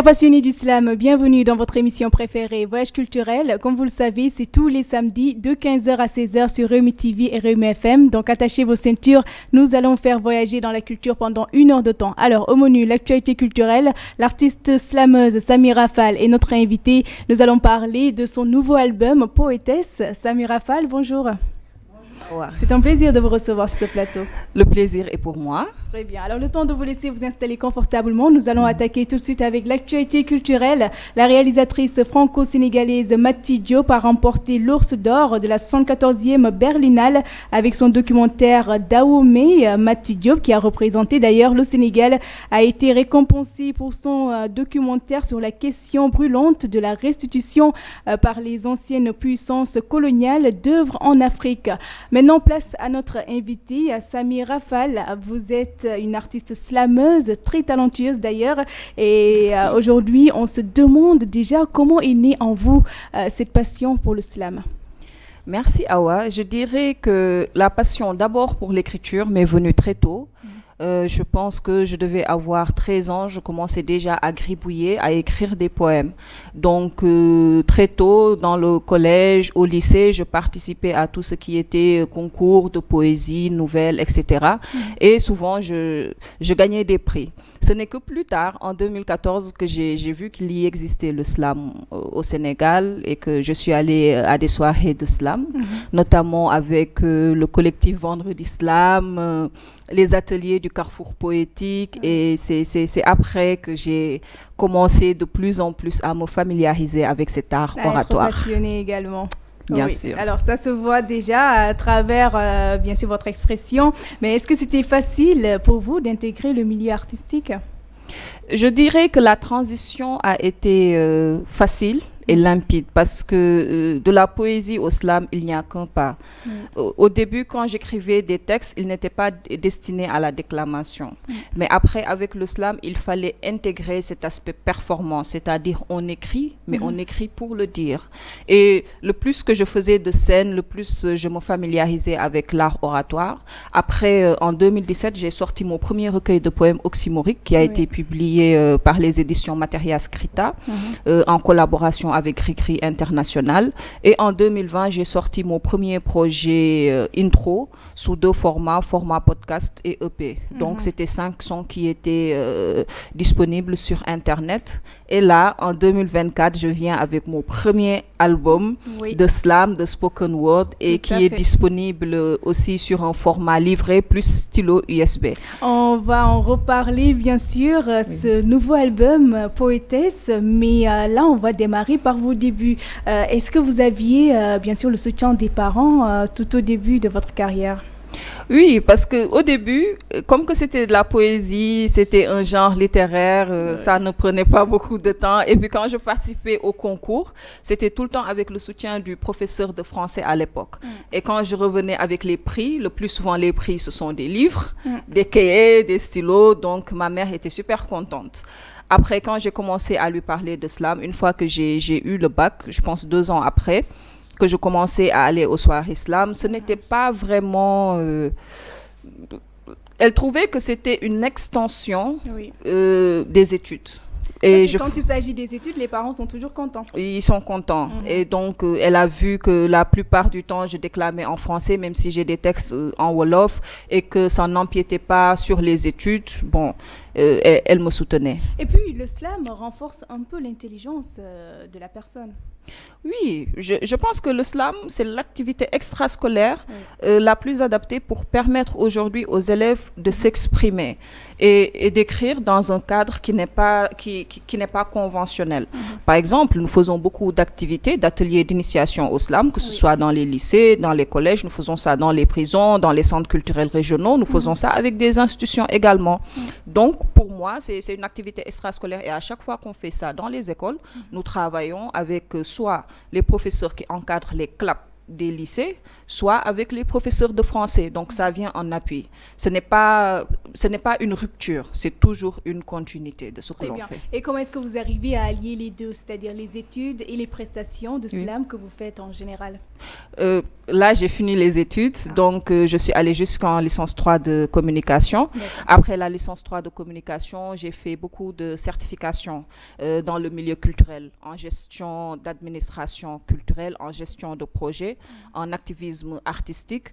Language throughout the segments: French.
passionnés du slam, bienvenue dans votre émission préférée Voyage culturel. Comme vous le savez, c'est tous les samedis de 15h à 16h sur Rewmi TV et Rewmi FM. Donc attachez vos ceintures, nous allons faire voyager dans la culture pendant 1 heure de temps. Alors au menu, l'actualité culturelle, l'artiste slameuse Samira Fall est notre invitée. Nous allons parler de son nouveau album Poétesse. Samira Fall, bonjour. Ouais. C'est un plaisir de vous recevoir sur ce plateau. Le plaisir est pour moi. Très bien. Alors, le temps de vous laisser vous installer confortablement, nous allons attaquer tout de suite avec l'actualité culturelle. La réalisatrice franco-sénégalaise Mati Diop a remporté l'Ours d'or de la 74e Berlinale avec son documentaire Dahomey. Mati Diop, qui a représenté d'ailleurs le Sénégal, a été récompensée pour son documentaire sur la question brûlante de la restitution par les anciennes puissances coloniales d'œuvres en Afrique. Maintenant, place à notre invitée, Samira Fall. Vous êtes une artiste slameuse, très talentueuse d'ailleurs. Et aujourd'hui, on se demande déjà comment est née en vous cette passion pour le slam. Merci Awa. Je dirais que la passion d'abord pour l'écriture m'est venue très tôt. Je pense que je devais avoir 13 ans, je commençais déjà à gribouiller, à écrire des poèmes. Donc très tôt, dans le collège, au lycée, je participais à tout ce qui était concours de poésie, nouvelles, etc. Et souvent, je gagnais des prix. Ce n'est que plus tard, en 2014, que j'ai vu qu'il y existait le slam au Sénégal et que je suis allée à des soirées de slam, notamment avec le collectif Vendredi Slam, les ateliers du Carrefour Poétique. Et c'est après que j'ai commencé de plus en plus à me familiariser avec cet art oratoire. Être passionnée également. Bien sûr. Alors, ça se voit déjà à travers, bien sûr, votre expression. Mais est-ce que c'était facile pour vous d'intégrer le milieu artistique ? Je dirais que la transition a été facile et limpide parce que de la poésie au slam, il n'y a qu'un pas. Au début, quand j'écrivais des textes, ils n'étaient pas destinés à la déclamation. Mais après, avec le slam, il fallait intégrer cet aspect performance, c'est-à-dire on écrit, mais on écrit pour le dire. Et le plus que je faisais de scènes, le plus je me familiarisais avec l'art oratoire. Après, en 2017, j'ai sorti mon premier recueil de poèmes oxymoriques qui a été publié par les éditions Materia Scrita en collaboration avec Cricri International. Et en 2020, j'ai sorti mon premier projet intro sous 2 formats, format podcast et EP. Donc, c'était 5 sons qui étaient disponibles sur Internet. Et là, en 2024, je viens avec mon premier album de slam, de spoken word, et qui est disponible aussi sur un format livret plus stylo USB. On va en reparler, bien sûr, ce nouveau album, Poétesse. Mais là, on va démarrer par vos débuts. Est-ce que vous aviez, bien sûr, le soutien des parents tout au début de votre carrière ? Oui, parce qu'au début, comme que c'était de la poésie, c'était un genre littéraire, ça ne prenait pas beaucoup de temps. Et puis quand je participais au concours, c'était tout le temps avec le soutien du professeur de français à l'époque. Et quand je revenais avec les prix, le plus souvent les prix, ce sont des livres, des cahiers, des stylos. Donc ma mère était super contente. Après, quand j'ai commencé à lui parler de slam, une fois que j'ai eu le bac, je pense 2 ans après, que je commençais à aller aux soirées slam, ce n'était pas vraiment... elle trouvait que c'était une extension des études. Et quand il s'agit des études, les parents sont toujours contents. Ils sont contents. Et donc, elle a vu que la plupart du temps, je déclamais en français, même si j'ai des textes en Wolof, et que ça n'empiétait pas sur les études. Bon, elle me soutenait. Et puis, le slam renforce un peu l'intelligence de la personne. Oui, je pense que le slam, c'est l'activité extrascolaire la plus adaptée pour permettre aujourd'hui aux élèves de s'exprimer et d'écrire dans un cadre qui n'est pas conventionnel. Par exemple, nous faisons beaucoup d'activités, d'ateliers d'initiation au slam, que ce soit dans les lycées, dans les collèges, nous faisons ça dans les prisons, dans les centres culturels régionaux, nous faisons ça avec des institutions également. Donc, pour moi, c'est une activité extrascolaire et à chaque fois qu'on fait ça dans les écoles, nous travaillons avec soit les professeurs qui encadrent les CLAP des lycées, soit avec les professeurs de français. Donc, ça vient en appui. Ce n'est pas ce n'est pas une rupture, c'est toujours une continuité de ce que l'on fait. Et comment est-ce que vous arrivez à allier les deux, c'est-à-dire les études et les prestations de slam que vous faites en général? Là, j'ai fini les études, donc je suis allée jusqu'en licence 3 de communication. Après la licence 3 de communication, j'ai fait beaucoup de certifications dans le milieu culturel, en gestion d'administration culturelle, en gestion de projet, en activisme artistique.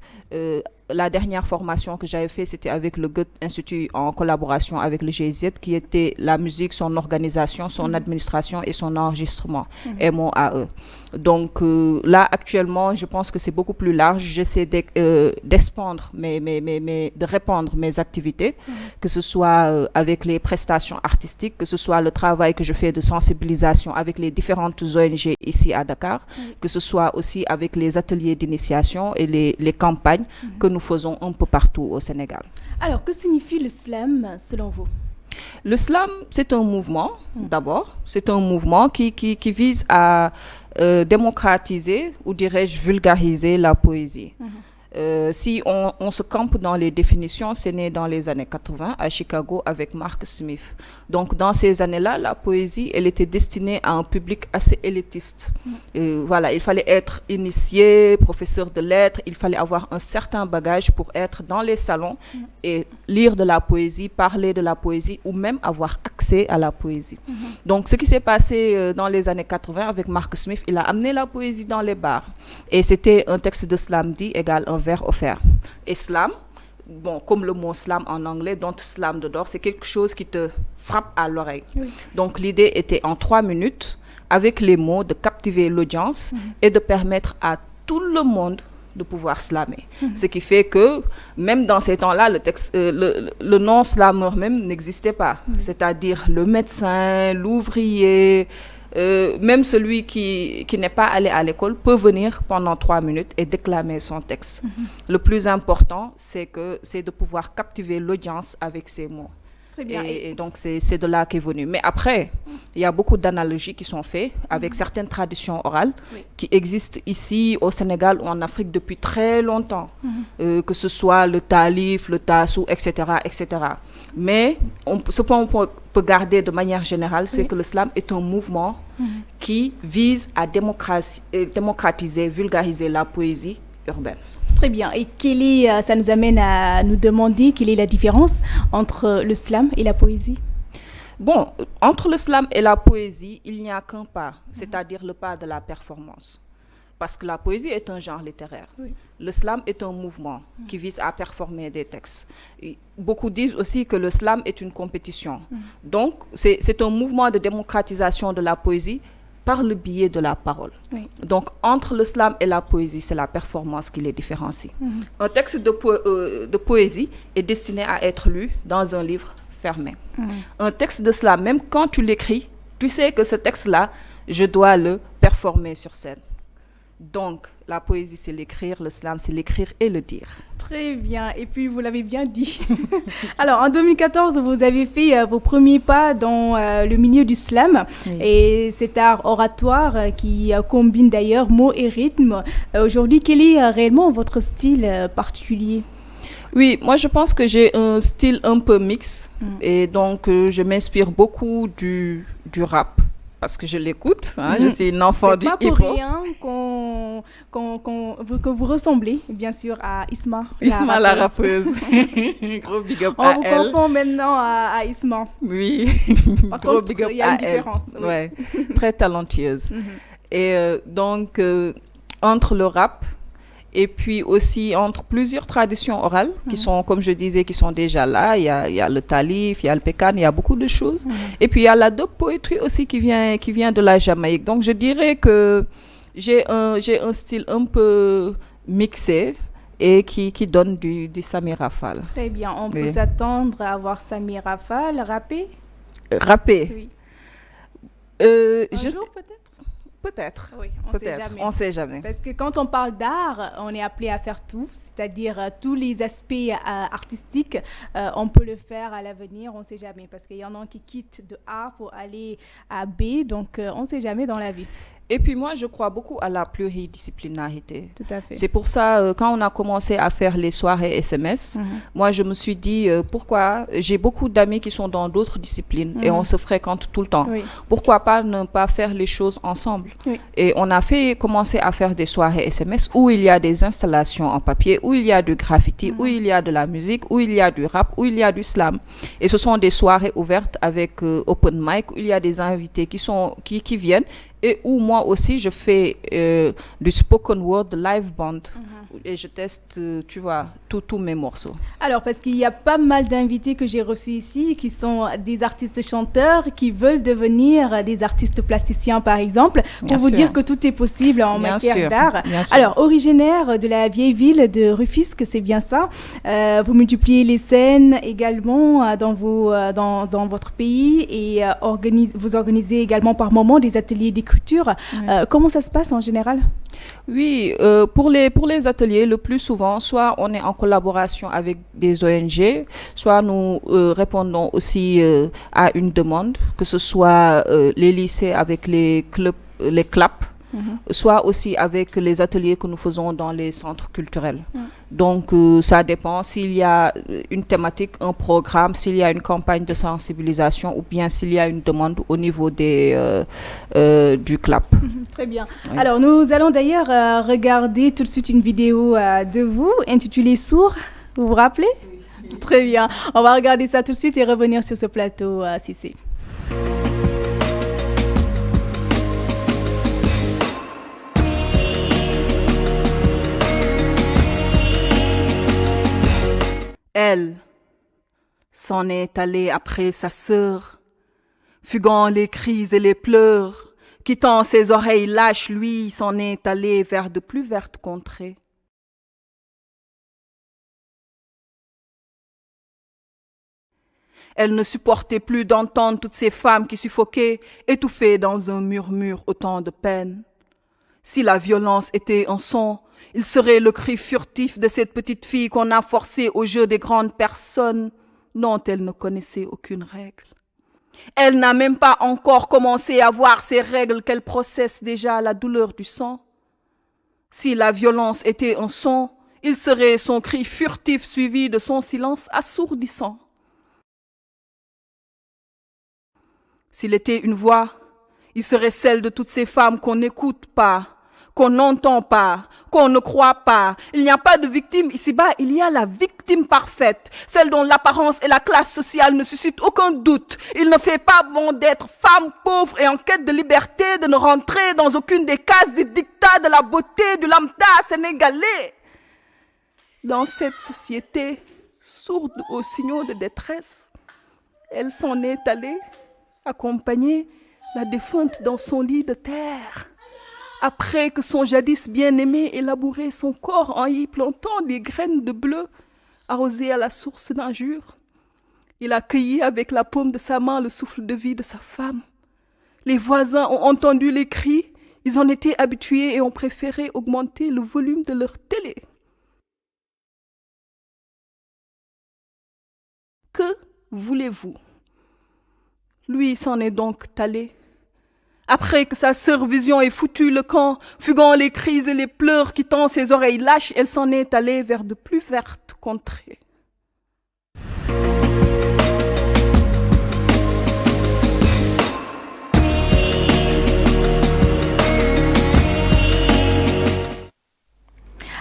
La dernière formation que j'avais faite, c'était avec le Goethe Institut en collaboration avec le GIZ, qui était la musique, son organisation, son administration et son enregistrement, MOAE. Donc là, actuellement, je pense que c'est beaucoup plus large. J'essaie d'expandre, de répandre mes activités, que ce soit avec les prestations artistiques, que ce soit le travail que je fais de sensibilisation avec les différentes ONG ici à Dakar, que ce soit aussi avec les ateliers d'initiation et les campagnes que nous faisons un peu partout au Sénégal. Alors, que signifie le slam selon vous? Le slam, c'est un mouvement, d'abord. C'est un mouvement qui vise à démocratiser, ou dirais-je vulgariser la poésie. Si on se campe dans les définitions, c'est né dans les années 80 à Chicago avec Mark Smith. Donc dans ces années-là, la poésie, elle était destinée à un public assez élitiste. Voilà, il fallait être initié, professeur de lettres, il fallait avoir un certain bagage pour être dans les salons et lire de la poésie, parler de la poésie ou même avoir accès à la poésie. Donc ce qui s'est passé dans les années 80 avec Mark Smith, il a amené la poésie dans les bars. Et c'était un texte de slam dit égale un verre offert. Et slam, bon, comme le mot slam en anglais, don't slam the door, c'est quelque chose qui te frappe à l'oreille. Donc l'idée était en 3 minutes, avec les mots, de captiver l'audience et de permettre à tout le monde de pouvoir slammer. Ce qui fait que, même dans ces temps-là, le non-slammer même n'existait pas. C'est-à-dire le médecin, l'ouvrier, même celui qui n'est pas allé à l'école peut venir pendant 3 minutes et déclamer son texte. Le plus important, c'est de pouvoir captiver l'audience avec ces mots. Très bien. Et donc, c'est de là qu'est venu. Mais après, il y a beaucoup d'analogies qui sont faites avec certaines traditions orales qui existent ici au Sénégal ou en Afrique depuis très longtemps. Que ce soit le talif, le tassou, etc., etc. Mais ce qu'on peut garder de manière générale, c'est que le slam est un mouvement qui vise à démocratiser, vulgariser la poésie urbaine. Très bien. Et ça nous amène à nous demander quelle est la différence entre le slam et la poésie? Bon, entre le slam et la poésie, il n'y a qu'un pas, c'est-à-dire le pas de la performance. Parce que la poésie est un genre littéraire. Le slam est un mouvement qui vise à performer des textes. Et beaucoup disent aussi que le slam est une compétition. Donc, c'est un mouvement de démocratisation de la poésie par le biais de la parole. Donc, entre le slam et la poésie, c'est la performance qui les différencie. Un texte de poésie est destiné à être lu dans un livre fermé. Un texte de slam, même quand tu l'écris, tu sais que ce texte-là, je dois le performer sur scène. Donc, la poésie, c'est l'écrire, le slam, c'est l'écrire et le dire. Très bien, et puis vous l'avez bien dit. Alors, en 2014, vous avez fait vos premiers pas dans le milieu du slam, et cet art oratoire qui combine d'ailleurs mots et rythme. Aujourd'hui, quel est réellement votre style particulier? Oui, moi je pense que j'ai un style un peu mix, et donc je m'inspire beaucoup du rap. Parce que je l'écoute, je suis une enfant du hip-hop. C'est pas pour rien que vous ressemblez, bien sûr, à Isma. Isma, la rappeuse. Gros big up à elle. On vous confond maintenant à Isma. Oui, par gros contre, big up il y a une à différence. Elle. Ouais. Très talentueuse. Et donc, entre le rap et puis aussi entre plusieurs traditions orales qui sont, comme je disais, qui sont déjà là. Il y a le talif, il y a le pécan, il y a beaucoup de choses. Et puis il y a la dope poétrie aussi qui vient de la Jamaïque. Donc je dirais que j'ai un style un peu mixé et qui donne du Samir Rafal. Très bien. On peut s'attendre à voir Samir Rafal rapper? Rapper. Oui. Un jour peut-être? Peut-être. Oui, on sait jamais. Parce que quand on parle d'art, on est appelé à faire tout, c'est-à-dire tous les aspects artistiques, on peut le faire à l'avenir, on ne sait jamais. Parce qu'il y en a qui quittent de A pour aller à B, donc on ne sait jamais dans la vie. Et puis moi, je crois beaucoup à la pluridisciplinarité. Tout à fait. C'est pour ça, quand on a commencé à faire les soirées SMS, moi, je me suis dit, pourquoi j'ai beaucoup d'amis qui sont dans d'autres disciplines et on se fréquente tout le temps. Oui. Pourquoi pas ne pas faire les choses ensemble? Oui. Et on a commencé à faire des soirées SMS où il y a des installations en papier, où il y a du graffiti, où il y a de la musique, où il y a du rap, où il y a du slam. Et ce sont des soirées ouvertes avec open mic, où il y a des invités qui viennent et où moi aussi je fais du spoken word, live band et je teste, tu vois, tous mes morceaux. Alors, parce qu'il y a pas mal d'invités que j'ai reçus ici qui sont des artistes chanteurs qui veulent devenir des artistes plasticiens, par exemple, pour vous dire que tout est possible en matière d'art. Alors, originaire de la vieille ville de Rufisque, c'est bien ça. Vous multipliez les scènes également dans votre pays et vous organisez également par moment des ateliers d'écriture. Comment ça se passe en général? Oui, pour les ateliers, le plus souvent, soit on est en collaboration avec des ONG, soit nous répondons aussi à une demande, que ce soit les lycées avec les clubs, les CLAP, soit aussi avec les ateliers que nous faisons dans les centres culturels. Donc, ça dépend s'il y a une thématique, un programme, s'il y a une campagne de sensibilisation ou bien s'il y a une demande au niveau du CLAP. Très bien. Oui. Alors, nous allons d'ailleurs regarder tout de suite une vidéo de vous intitulée « Sourd ». Vous vous rappelez? Oui. Très bien. On va regarder ça tout de suite et revenir sur ce plateau, Cissé. Elle s'en est allée après sa sœur, fuguant les cris et les pleurs, quittant ses oreilles lâches, lui s'en est allé vers de plus vertes contrées. Elle ne supportait plus d'entendre toutes ces femmes qui suffoquaient, étouffées dans un murmure autant de peine. Si la violence était un son, il serait le cri furtif de cette petite fille qu'on a forcée au jeu des grandes personnes dont elle ne connaissait aucune règle. Elle n'a même pas encore commencé à voir ces règles qu'elle processe déjà la douleur du sang. Si la violence était un son, il serait son cri furtif suivi de son silence assourdissant. S'il était une voix, il serait celle de toutes ces femmes qu'on n'écoute pas, qu'on n'entend pas, qu'on ne croit pas. Il n'y a pas de victime ici-bas, il y a la victime parfaite, celle dont l'apparence et la classe sociale ne suscitent aucun doute. Il ne fait pas bon d'être femme pauvre et en quête de liberté, de ne rentrer dans aucune des cases des dictats de la beauté du lambda sénégalais. Dans cette société sourde aux signaux de détresse, elle s'en est allée accompagner la défunte dans son lit de terre. Après que son jadis bien-aimé ait labouré son corps en y plantant des graines de bleu arrosées à la source d'injure, il a cueilli avec la paume de sa main le souffle de vie de sa femme. Les voisins ont entendu les cris, ils en étaient habitués et ont préféré augmenter le volume de leur télé. Que voulez-vous? Lui s'en est donc allé. Après que sa sœur Vision ait foutu le camp, fuguant les cris et les pleurs, quittant ses oreilles lâches, elle s'en est allée vers de plus vertes contrées.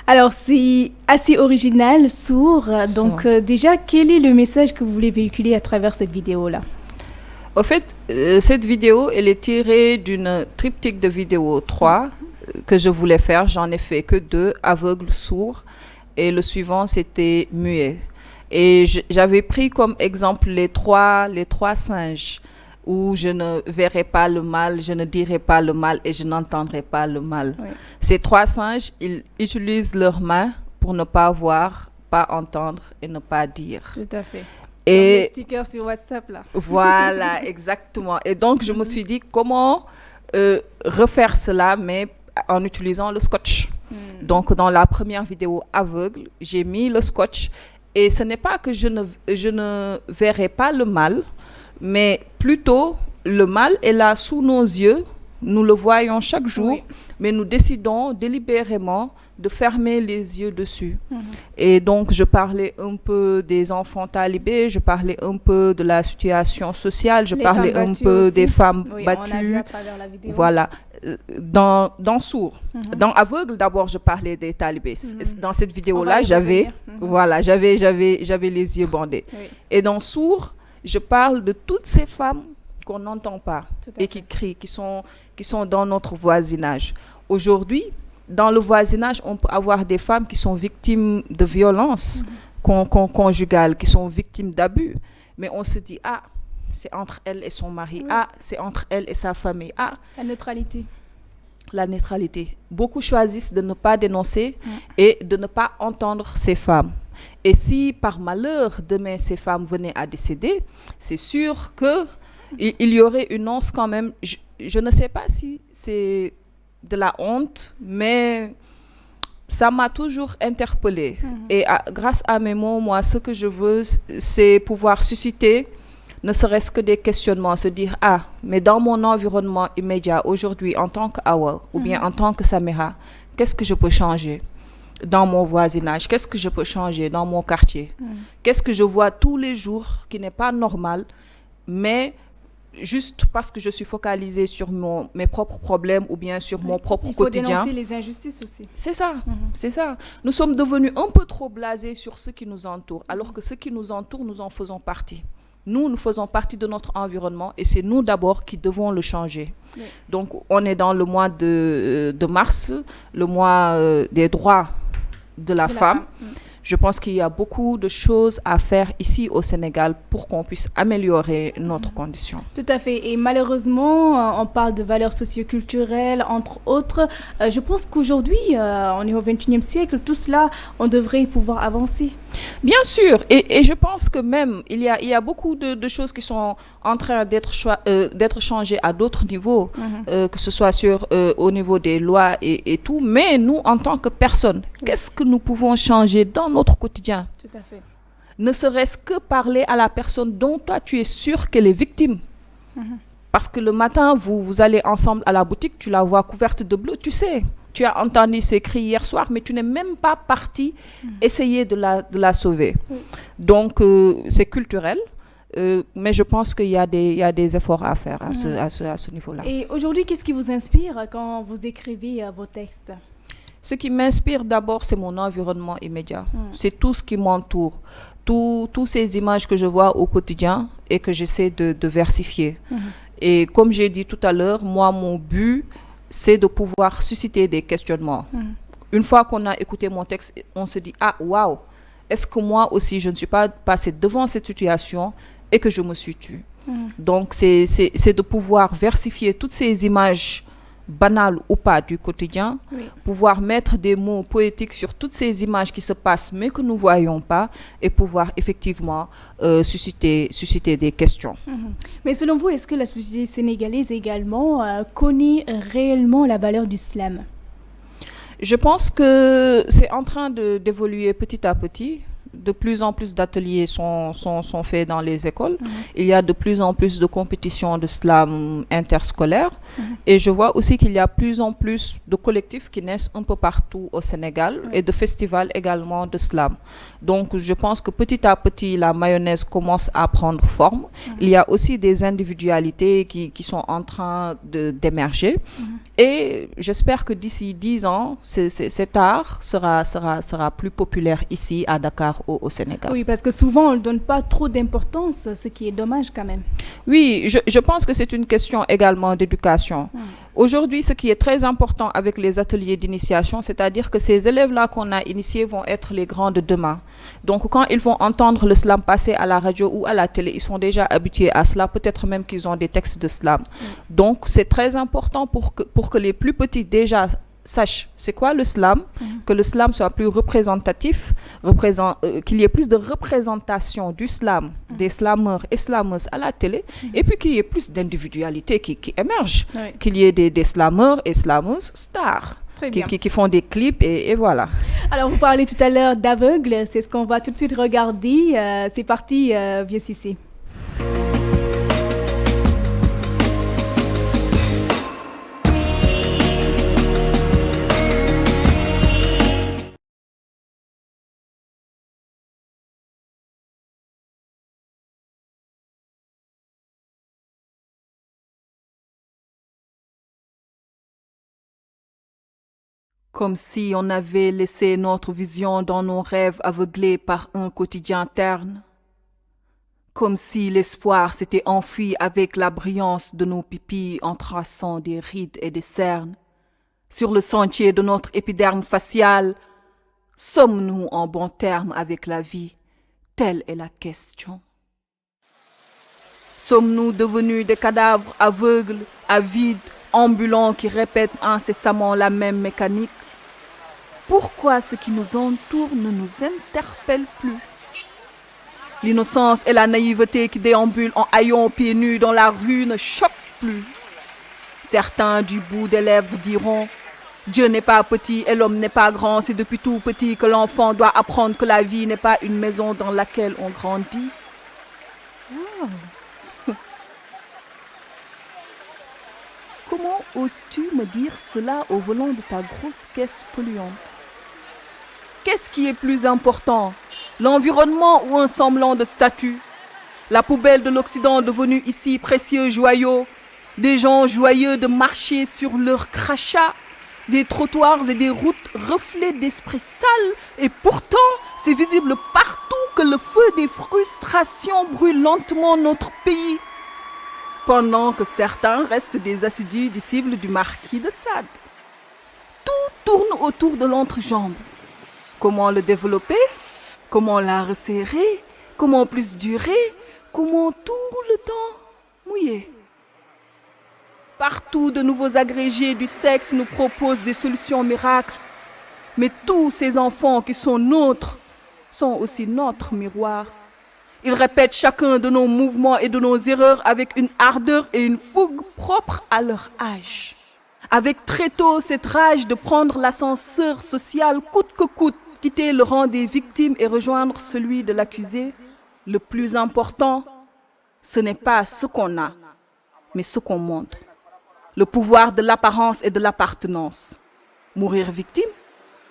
Alors, c'est assez original, sourd. Donc, déjà, quel est le message que vous voulez véhiculer à travers cette vidéo-là? Au fait, cette vidéo, elle est tirée d'une triptyque de vidéos 3 que je voulais faire. J'en ai fait que 2, aveugle, sourd. Et le suivant, c'était muet. Et j'avais pris comme exemple les trois singes, où je ne verrai pas le mal, je ne dirai pas le mal et je n'entendrai pas le mal. Oui. Ces 3 singes, ils utilisent leurs mains pour ne pas voir, pas entendre et ne pas dire. Tout à fait. Et les stickers sur WhatsApp, là. Voilà, exactement. Et donc, je me suis dit, comment refaire cela, mais en utilisant le scotch. Donc, dans la première vidéo aveugle, j'ai mis le scotch. Et ce n'est pas que je ne verrai pas le mal, mais plutôt, le mal est là sous nos yeux, nous le voyons chaque jour, Oui. mais nous décidons délibérément de fermer les yeux dessus. Et donc, je parlais un peu des enfants talibés, je parlais un peu de la situation sociale, je Les parlais femmes un battues peu aussi. des femmes Oui, on a vu battues. à travers la vidéo. Voilà. Dans Sourd. Dans Aveugle, d'abord, je parlais des talibés. Dans cette On vidéo-là, va y revenir. voilà, j'avais les yeux bandés. Oui. Et dans Sourd, je parle de toutes ces femmes qu'on n'entend pas Tout à et qui crient, qui sont dans notre voisinage. Aujourd'hui, dans le voisinage, on peut avoir des femmes qui sont victimes de violences conjugales, qui sont victimes d'abus. Mais on se dit, ah, c'est entre elle et son mari. Oui. Ah, c'est entre elle et sa famille. Ah, La neutralité. la neutralité. Beaucoup choisissent de ne pas dénoncer et de ne pas entendre ces femmes. Et si par malheur demain ces femmes venaient à décéder, c'est sûr que il y aurait une once quand même. Je ne sais pas si c'est de la honte, mais ça m'a toujours interpellée. Et grâce à mes mots, moi, ce que je veux, c'est pouvoir susciter ne serait-ce que des questionnements, se dire, ah, mais dans mon environnement immédiat, aujourd'hui, en tant qu'Awa, ou bien en tant que Samira, qu'est-ce que je peux changer dans mon voisinage? Qu'est-ce que je peux changer dans mon quartier? Qu'est-ce que je vois tous les jours qui n'est pas normal, mais juste parce que je suis focalisée sur mes propres problèmes ou bien sur mon propre Il faut quotidien. dénoncer les injustices aussi. C'est ça, c'est ça. Nous sommes devenus un peu trop blasés sur ce qui nous entoure, alors que ce qui nous entoure, nous en faisons partie. Nous faisons partie de notre environnement et c'est nous d'abord qui devons le changer. Oui. Donc, on est dans le mois de mars, le mois des droits de la femme. Je pense qu'il y a beaucoup de choses à faire ici au Sénégal pour qu'on puisse améliorer notre condition. Tout à fait. Et malheureusement, on parle de valeurs socioculturelles, entre autres. Je pense qu'aujourd'hui, on est au XXIe siècle, tout cela, on devrait pouvoir avancer. Bien sûr, et je pense que même, il y a beaucoup de choses qui sont en train d'être changées à d'autres niveaux, que ce soit au niveau des lois et tout. Mais nous, en tant que personnes, qu'est-ce que nous pouvons changer dans notre quotidien? Tout à fait. Ne serait-ce que parler à la personne dont toi, tu es sûr qu'elle est victime. Parce que le matin, vous allez ensemble à la boutique, tu la vois couverte de bleu, tu sais. Tu as entendu ces cris hier soir, mais tu n'es même pas parti essayer de la sauver. Donc, c'est culturel, mais je pense qu'il y a des efforts à faire à ce niveau-là. Et aujourd'hui, qu'est-ce qui vous inspire quand vous écrivez vos textes? Ce qui m'inspire d'abord, c'est mon environnement immédiat. C'est tout ce qui m'entoure. Toutes ces images que je vois au quotidien et que j'essaie de versifier. Et comme j'ai dit tout à l'heure, moi, mon but, c'est de pouvoir susciter des questionnements. Une fois qu'on a écouté mon texte, on se dit, ah, waouh, est-ce que moi aussi, je ne suis pas passée devant cette situation et que je me suis tue? Donc, c'est de pouvoir versifier toutes ces images banales ou pas du quotidien, pouvoir mettre des mots poétiques sur toutes ces images qui se passent mais que nous ne voyons pas et pouvoir effectivement susciter des questions. Mais selon vous, est-ce que la société sénégalaise également connaît réellement la valeur du slam? Je pense que c'est en train d'évoluer petit à petit. De plus en plus d'ateliers sont faits dans les écoles. Il y a de plus en plus de compétitions de slam interscolaires. Et je vois aussi qu'il y a plus en plus de collectifs qui naissent un peu partout au Sénégal et de festivals également de slam. Donc, je pense que petit à petit, la mayonnaise commence à prendre forme. Il y a aussi des individualités qui sont en train d'émerger. Et j'espère que d'ici 10 ans, cet art sera plus populaire ici à Dakar, au Sénégal. Oui, parce que souvent, on ne donne pas trop d'importance, ce qui est dommage quand même. Oui, je pense que c'est une question également d'éducation. Aujourd'hui, ce qui est très important avec les ateliers d'initiation, c'est-à-dire que ces élèves-là qu'on a initiés vont être les grands de demain. Donc, quand ils vont entendre le slam passer à la radio ou à la télé, ils sont déjà habitués à cela, peut-être même qu'ils ont des textes de slam. Donc, c'est très important pour que les plus petits déjà sachent c'est quoi le slam, que le slam soit plus représentatif, qu'il y ait plus de représentation du slam, des slameurs et slameuses à la télé, et puis qu'il y ait plus d'individualité qui émerge, qu'il y ait des slameurs et slameuses stars qui font des clips et voilà. Alors, vous parlez tout à l'heure d'aveugle, c'est ce qu'on va tout de suite regarder. C'est parti, Vieux Cissé. Comme si on avait laissé notre vision dans nos rêves aveuglés par un quotidien terne. Comme si l'espoir s'était enfui avec la brillance de nos pupilles en traçant des rides et des cernes. Sur le sentier de notre épiderme facial, sommes-nous en bon terme avec la vie? Telle est la question. Sommes-nous devenus des cadavres aveugles, avides, ambulants qui répètent incessamment la même mécanique? Pourquoi ce qui nous entoure ne nous interpelle plus? L'innocence et la naïveté qui déambulent en haillons pieds nus dans la rue ne choquent plus. Certains du bout des lèvres diront « Dieu n'est pas petit et l'homme n'est pas grand, c'est depuis tout petit que l'enfant doit apprendre que la vie n'est pas une maison dans laquelle on grandit. » Wow. Comment oses-tu me dire cela au volant de ta grosse caisse polluante? Qu'est-ce qui est plus important, l'environnement ou un semblant de statut? La poubelle de l'Occident devenue ici précieux joyau, des gens joyeux de marcher sur leurs crachats, des trottoirs et des routes reflets d'esprit sale, et pourtant c'est visible partout que le feu des frustrations brûle lentement notre pays, pendant que certains restent des assidus disciples du marquis de Sade. Tout tourne autour de l'entrejambe. Comment le développer? Comment la resserrer? Comment plus durer? Comment tout le temps mouiller? Partout, de nouveaux agrégés du sexe nous proposent des solutions miracles. Mais tous ces enfants qui sont nôtres sont aussi notre miroir. Ils répètent chacun de nos mouvements et de nos erreurs avec une ardeur et une fougue propres à leur âge. Avec très tôt cette rage de prendre l'ascenseur social coûte que coûte, quitter le rang des victimes et rejoindre celui de l'accusé, le plus important, ce n'est pas ce qu'on a, mais ce qu'on montre. Le pouvoir de l'apparence et de l'appartenance. Mourir victime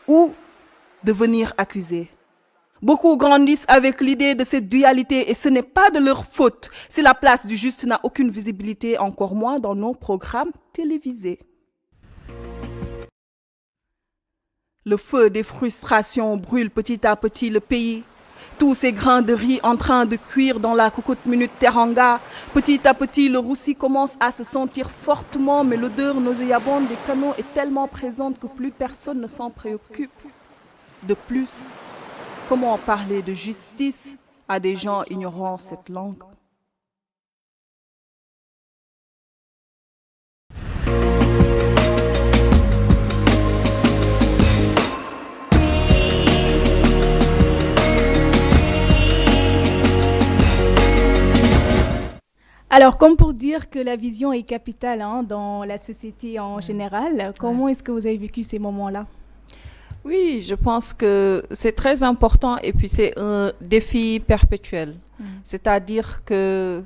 ou devenir accusé. Beaucoup grandissent avec l'idée de cette dualité et ce n'est pas de leur faute si la place du juste n'a aucune visibilité, encore moins dans nos programmes télévisés. Le feu des frustrations brûle petit à petit le pays. Tous ces grains de riz en train de cuire dans la cocotte minute teranga. Petit à petit, le roussi commence à se sentir fortement, mais l'odeur nauséabonde des canaux est tellement présente que plus personne ne s'en préoccupe. De plus, comment parler de justice à des gens ignorant cette langue? Alors, comme pour dire que la vision est capitale dans la société en général, comment est-ce que vous avez vécu ces moments-là? Oui, je pense que c'est très important et puis c'est un défi perpétuel. C'est-à-dire que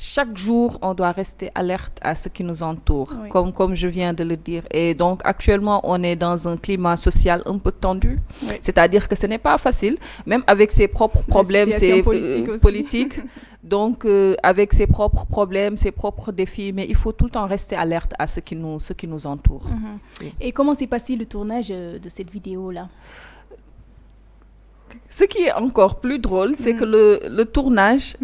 chaque jour, on doit rester alerte à ce qui nous entoure, comme je viens de le dire. Et donc, actuellement, on est dans un climat social un peu tendu. Oui. C'est-à-dire que ce n'est pas facile, même avec ses propres problèmes, ses politiques. Donc, avec ses propres problèmes, ses propres défis, mais il faut tout le temps rester alerte à ce qui nous entoure. Oui. Et comment s'est passé le tournage de cette vidéo-là? Ce qui est encore plus drôle, c'est que le tournage,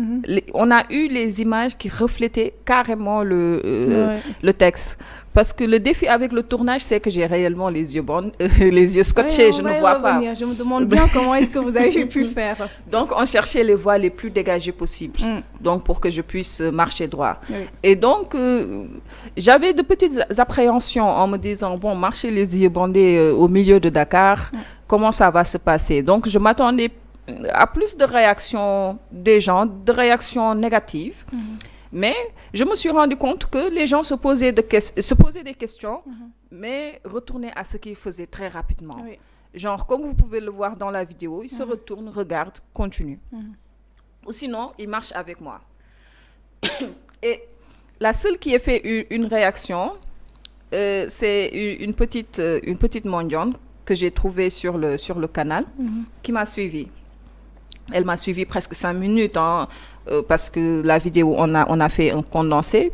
on a eu les images qui reflétaient carrément le texte. Parce que le défi avec le tournage, c'est que j'ai réellement les yeux scotchés, je ne vois pas. Je me demande bien comment est-ce que vous avez pu faire. Donc, on cherchait les voies les plus dégagées possibles, donc pour que je puisse marcher droit. Et donc, j'avais de petites appréhensions en me disant, bon, marcher les yeux bandés au milieu de Dakar, comment ça va se passer? Donc, je m'attendais à plus de réactions des gens, de réactions négatives. Mais je me suis rendu compte que les gens se posaient des questions, mais retournaient à ce qu'ils faisaient très rapidement. Oui. Genre, comme vous pouvez le voir dans la vidéo, ils se retournent, regardent, continuent. Ou sinon, ils marchent avec moi. Et la seule qui a fait une réaction, c'est une petite mendiante que j'ai trouvée sur le canal, qui m'a suivie. Elle m'a suivi presque 5 minutes, parce que la vidéo, on a fait un condensé.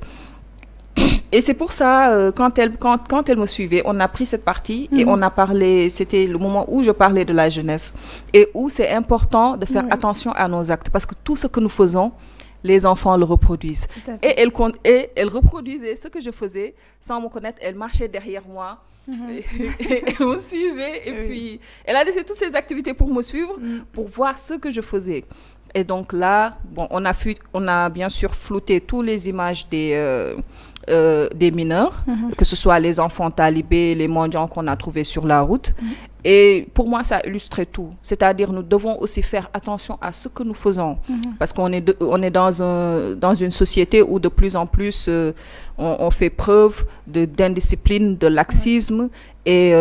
Et c'est pour ça, quand elle me suivait, on a pris cette partie et on a parlé, c'était le moment où je parlais de la jeunesse et où c'est important de faire attention à nos actes parce que tout ce que nous faisons, les enfants le reproduisent. Et elle reproduisait ce que je faisais sans me connaître. Elle marchait derrière moi et elle me suivait. Et puis, elle a laissé toutes ses activités pour me suivre, pour voir ce que je faisais. Et donc là, bon, on a bien sûr flouté toutes les images des mineurs, que ce soit les enfants talibés, les mendiants qu'on a trouvés sur la route. Et pour moi, ça illustrait tout. C'est-à-dire, nous devons aussi faire attention à ce que nous faisons. Parce qu'on est, on est dans une société où de plus en plus, on fait preuve d'indiscipline, de laxisme, et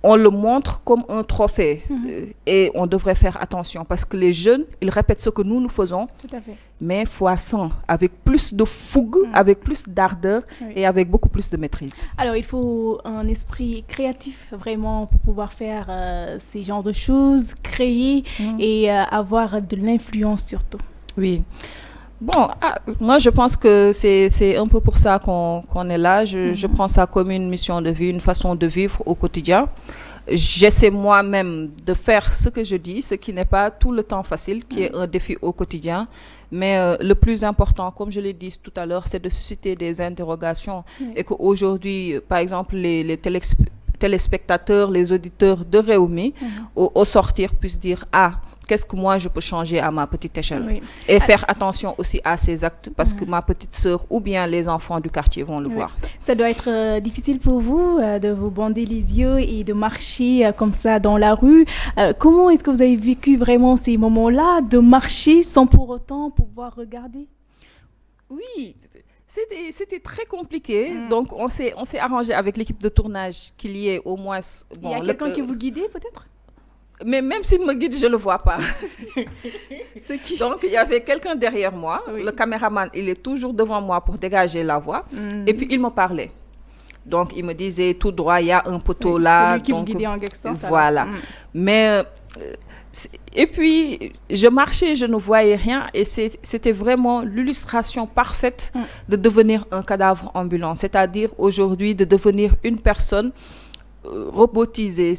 on le montre comme un trophée. Et on devrait faire attention parce que les jeunes, ils répètent ce que nous faisons, Tout à fait. mais fois 100, avec plus de fougue, avec plus d'ardeur et avec beaucoup plus de maîtrise. Alors, il faut un esprit créatif vraiment pour pouvoir faire ces genres de choses, créer et avoir de l'influence surtout. Oui. Bon, moi je pense que c'est un peu pour ça qu'on est là. Je prends ça comme une mission de vie, une façon de vivre au quotidien. J'essaie moi-même de faire ce que je dis, ce qui n'est pas tout le temps facile, qui est un défi au quotidien. Mais le plus important, comme je l'ai dit tout à l'heure, c'est de susciter des interrogations. Et qu'aujourd'hui, par exemple, les téléspectateurs, les auditeurs de Réumi, au sortir, puissent dire « Ah, qu'est-ce que moi je peux changer à ma petite échelle ?» Et faire attention aussi à ces actes parce que ma petite sœur ou bien les enfants du quartier vont le voir. Ça doit être difficile pour vous de vous bander les yeux et de marcher comme ça dans la rue. Comment est-ce que vous avez vécu vraiment ces moments-là de marcher sans pour autant pouvoir regarder? Oui, c'était très compliqué. Donc on s'est arrangé avec l'équipe de tournage qu'il y ait au moins... Bon, il y a quelqu'un qui vous guidait peut-être? Mais même s'il me guide, je ne le vois pas. Donc, il y avait quelqu'un derrière moi. Le caméraman, il est toujours devant moi pour dégager la voix. Et puis, il me parlait. Donc, il me disait, tout droit, il y a un poteau là. C'est lui qui vous guidait en quelque sorte. Voilà. Mais... et puis, je marchais, je ne voyais rien. Et c'était vraiment l'illustration parfaite de devenir un cadavre ambulant. C'est-à-dire, aujourd'hui, de devenir une personne robotisée.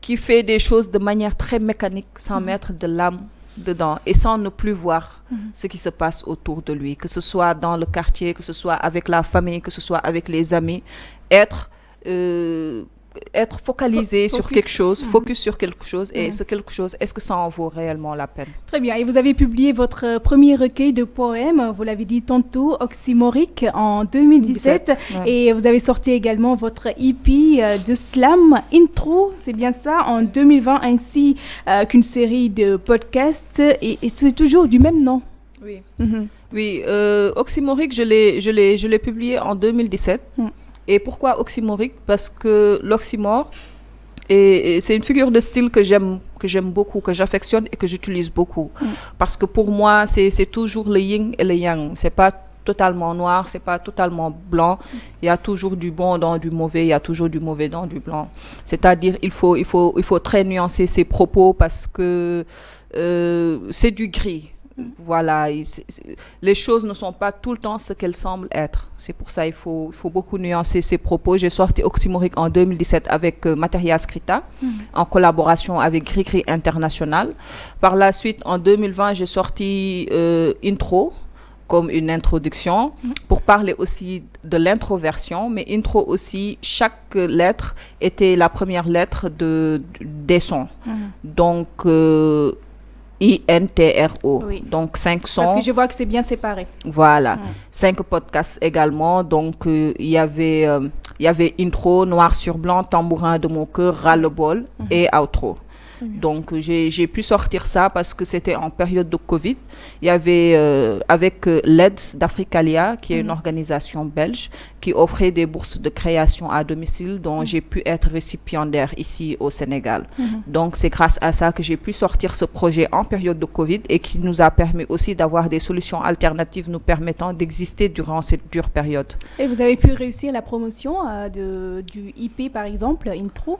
Qui fait des choses de manière très mécanique, sans mettre de l'âme dedans et sans ne plus voir ce qui se passe autour de lui, que ce soit dans le quartier, que ce soit avec la famille, que ce soit avec les amis, être focalisé sur quelque chose, focus sur quelque chose, et ce quelque chose, est-ce que ça en vaut réellement la peine? Très bien, et vous avez publié votre premier recueil de poèmes, vous l'avez dit tantôt, Oxymorique, en 2017, et vous avez sorti également votre EP de slam, Intro, c'est bien ça, en 2020, ainsi qu'une série de podcasts, et c'est toujours du même nom. Oui, oui, Oxymorique, je l'ai publié en 2017. Et pourquoi oxymorique? Parce que l'oxymore, c'est une figure de style que j'aime beaucoup, que j'affectionne et que j'utilise beaucoup. Parce que pour moi, c'est toujours le yin et le yang. C'est pas totalement noir, c'est pas totalement blanc. Il y a toujours du bon dans du mauvais, il y a toujours du mauvais dans du blanc. C'est-à-dire, il faut très nuancer ses propos parce que c'est du gris. Voilà, les choses ne sont pas tout le temps ce qu'elles semblent être. C'est pour ça qu'il faut beaucoup nuancer ses propos. J'ai sorti Oxymorique en 2017 avec Materia Scrita, en collaboration avec Gris International. Par la suite, en 2020, j'ai sorti Intro, comme une introduction, pour parler aussi de l'introversion, mais intro aussi, chaque lettre était la première lettre des sons. Donc... INTRO, donc 5 sons. Parce que je vois que c'est bien séparé. Voilà, 5 podcasts également. Donc il y avait intro, noir sur blanc, tambourin de mon cœur, ras-le-bol et outro. Donc j'ai pu sortir ça parce que c'était en période de Covid. Il y avait avec l'aide d'Africalia, qui est une organisation belge qui offrait des bourses de création à domicile dont j'ai pu être récipiendaire ici au Sénégal. Donc c'est grâce à ça que j'ai pu sortir ce projet en période de Covid et qui nous a permis aussi d'avoir des solutions alternatives nous permettant d'exister durant cette dure période. Et vous avez pu réussir la promotion du IP par exemple, Intro?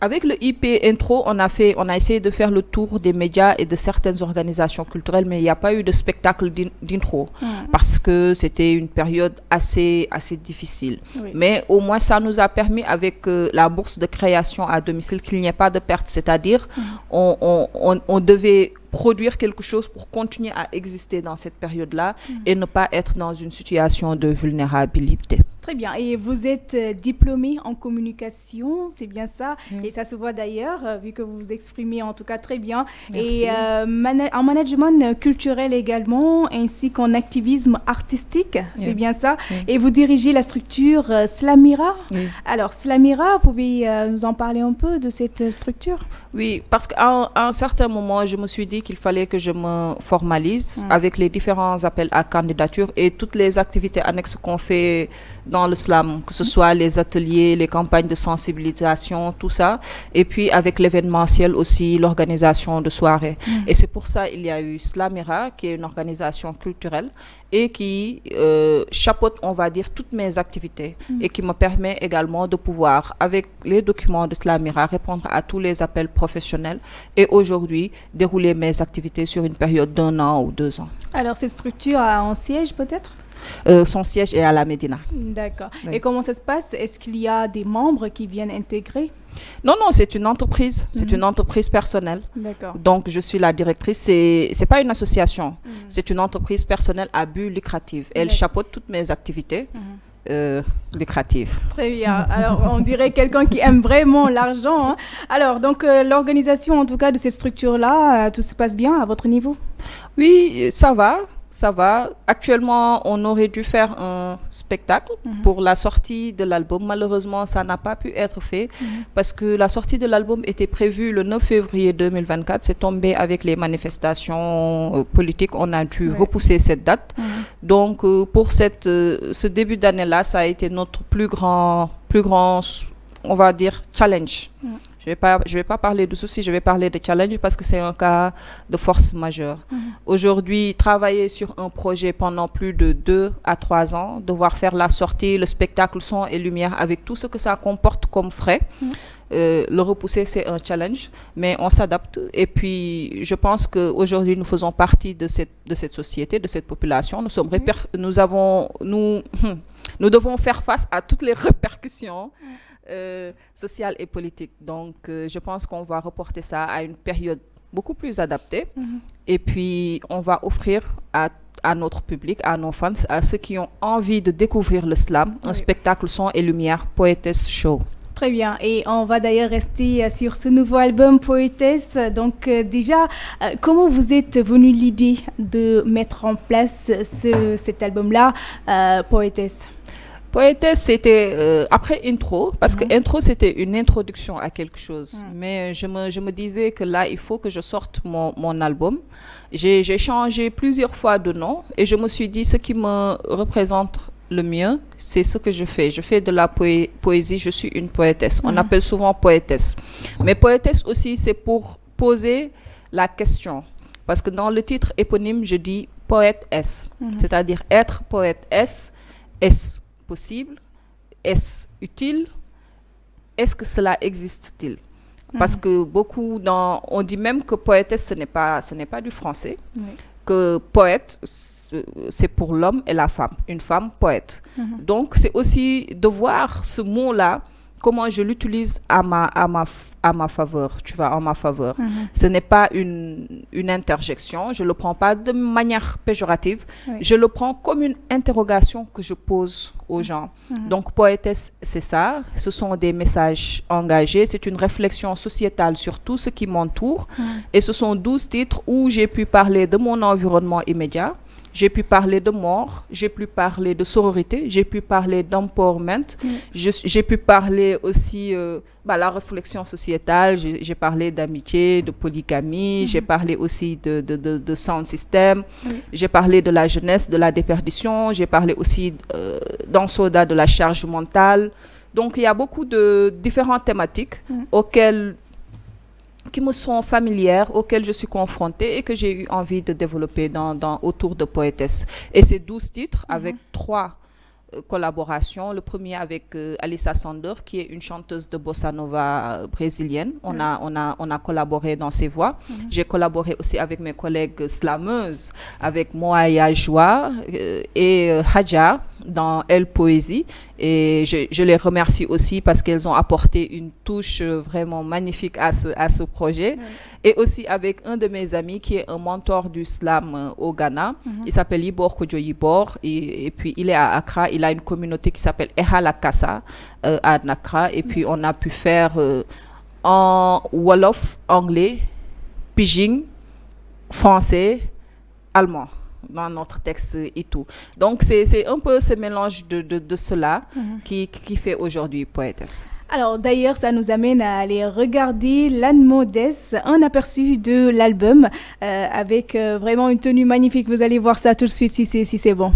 avec le IP Intro, on a essayé de faire le tour des médias et de certaines organisations culturelles, mais il n'y a pas eu de spectacle d'intro parce que c'était une période assez difficile. Oui. Mais au moins, ça nous a permis, avec la bourse de création à domicile, qu'il n'y ait pas de perte. C'est-à-dire, on devait produire quelque chose pour continuer à exister dans cette période-là et ne pas être dans une situation de vulnérabilité. Très bien. Et vous êtes diplômé en communication, c'est bien ça. Et ça se voit d'ailleurs, vu que vous vous exprimez en tout cas très bien. Merci. Et en management culturel également, ainsi qu'en activisme artistique, c'est bien ça. Et vous dirigez la structure Slamira. Alors, Slamira, vous pouvez nous en parler un peu de cette structure? Oui, parce qu'à un certain moment, je me suis dit qu'il fallait que je me formalise avec les différents appels à candidature et toutes les activités annexes qu'on fait dans le slam, que ce soit les ateliers, les campagnes de sensibilisation, tout ça, et puis avec l'événementiel aussi, l'organisation de soirées. Et c'est pour ça qu'il y a eu Slamira, qui est une organisation culturelle et qui chapeaute, on va dire, toutes mes activités et qui me permet également de pouvoir, avec les documents de Slamira, répondre à tous les appels professionnels et aujourd'hui dérouler mes activités sur une période d'1 an ou 2 ans. Alors, cette structure a un siège peut-être? Son siège est à la Médina. D'accord. Oui. Et comment ça se passe? Est-ce qu'il y a des membres qui viennent intégrer? Non, c'est une entreprise. C'est une entreprise personnelle. D'accord. Donc, je suis la directrice. C'est pas une association. C'est une entreprise personnelle à but lucratif. Elle chapeaute toutes mes activités lucratives. Très bien. Alors, on dirait quelqu'un qui aime vraiment l'argent, hein. Alors, donc, l'organisation, en tout cas, de cette structure-là, tout se passe bien à votre niveau? Oui, ça va. Ça va. Actuellement, on aurait dû faire un spectacle pour la sortie de l'album. Malheureusement, ça n'a pas pu être fait parce que la sortie de l'album était prévue le 9 février 2024. C'est tombé avec les manifestations politiques. On a dû repousser cette date. Donc, pour ce début d'année-là, ça a été notre plus grand, on va dire, challenge. Je vais pas parler de soucis, je vais parler de challenge parce que c'est un cas de force majeure. Aujourd'hui, travailler sur un projet pendant plus de 2 à 3 ans, devoir faire la sortie, le spectacle son et lumière avec tout ce que ça comporte comme frais, le repousser, c'est un challenge, mais on s'adapte. Et puis, je pense qu'aujourd'hui, nous faisons partie de cette société, de cette population. Nous devons faire face à toutes les répercussions sociale et politique. Donc, je pense qu'on va reporter ça à une période beaucoup plus adaptée. Et puis, on va offrir à notre public, à nos fans, à ceux qui ont envie de découvrir le slam, un spectacle son et lumière, Poétesse Show. Très bien. Et on va d'ailleurs rester sur ce nouveau album Poétesse. Donc, déjà, comment vous êtes venu l'idée de mettre en place cet album-là, Poétesse? Poétesse, c'était après intro, parce que intro, c'était une introduction à quelque chose. Mais je me disais que là, il faut que je sorte mon album. J'ai changé plusieurs fois de nom et je me suis dit, ce qui me représente le mieux, c'est ce que je fais. Je fais de la poésie, je suis une poétesse. On appelle souvent poétesse. Mais poétesse aussi, c'est pour poser la question. Parce que dans le titre éponyme, je dis poète-est. C'est-à-dire être poète, est-ce possible? Est-ce utile? Est-ce que cela existe-t-il? Parce que on dit même que poétesse, ce n'est pas du français. Que poète, c'est pour l'homme et la femme. Une femme poète. Donc, c'est aussi de voir ce mot-là, comment je l'utilise à ma faveur, tu vois, en ma faveur. Ce n'est pas une interjection, je ne le prends pas de manière péjorative, je le prends comme une interrogation que je pose aux gens. Donc, poétesse, c'est ça, ce sont des messages engagés, c'est une réflexion sociétale sur tout ce qui m'entoure, et ce sont 12 titres où j'ai pu parler de mon environnement immédiat. J'ai pu parler de mort, j'ai pu parler de sororité, j'ai pu parler d'empowerment, j'ai pu parler aussi la réflexion sociétale, j'ai parlé d'amitié, de polygamie, j'ai parlé aussi de sound system, j'ai parlé de la jeunesse, de la déperdition, j'ai parlé aussi dans Soda de la charge mentale. Donc il y a beaucoup de différentes thématiques qui me sont familières, auxquelles je suis confrontée et que j'ai eu envie de développer autour de Poétesse. Et ces 12 titres avec 3 collaborations. Le premier avec Alissa Sander, qui est une chanteuse de bossa nova brésilienne. On a collaboré dans ses voix. J'ai collaboré aussi avec mes collègues slameuses, avec Moaya Joie et Hadja dans Elle Poésie. Et je les remercie aussi parce qu'elles ont apporté une touche vraiment magnifique à ce projet. Et aussi avec un de mes amis qui est un mentor du slam au Ghana. Il s'appelle Ibor Kodjo Ibor. Et puis il est à Accra. Il a une communauté qui s'appelle Ehala Kassa à Accra. Et puis on a pu faire en Wolof, anglais, pidgin, français, allemand dans notre texte et tout. Donc c'est un peu ce mélange de cela qui fait aujourd'hui Poétesse. Alors d'ailleurs, ça nous amène à aller regarder L'Anne Modeste, un aperçu de l'album avec vraiment une tenue magnifique. Vous allez voir ça tout de suite si c'est bon.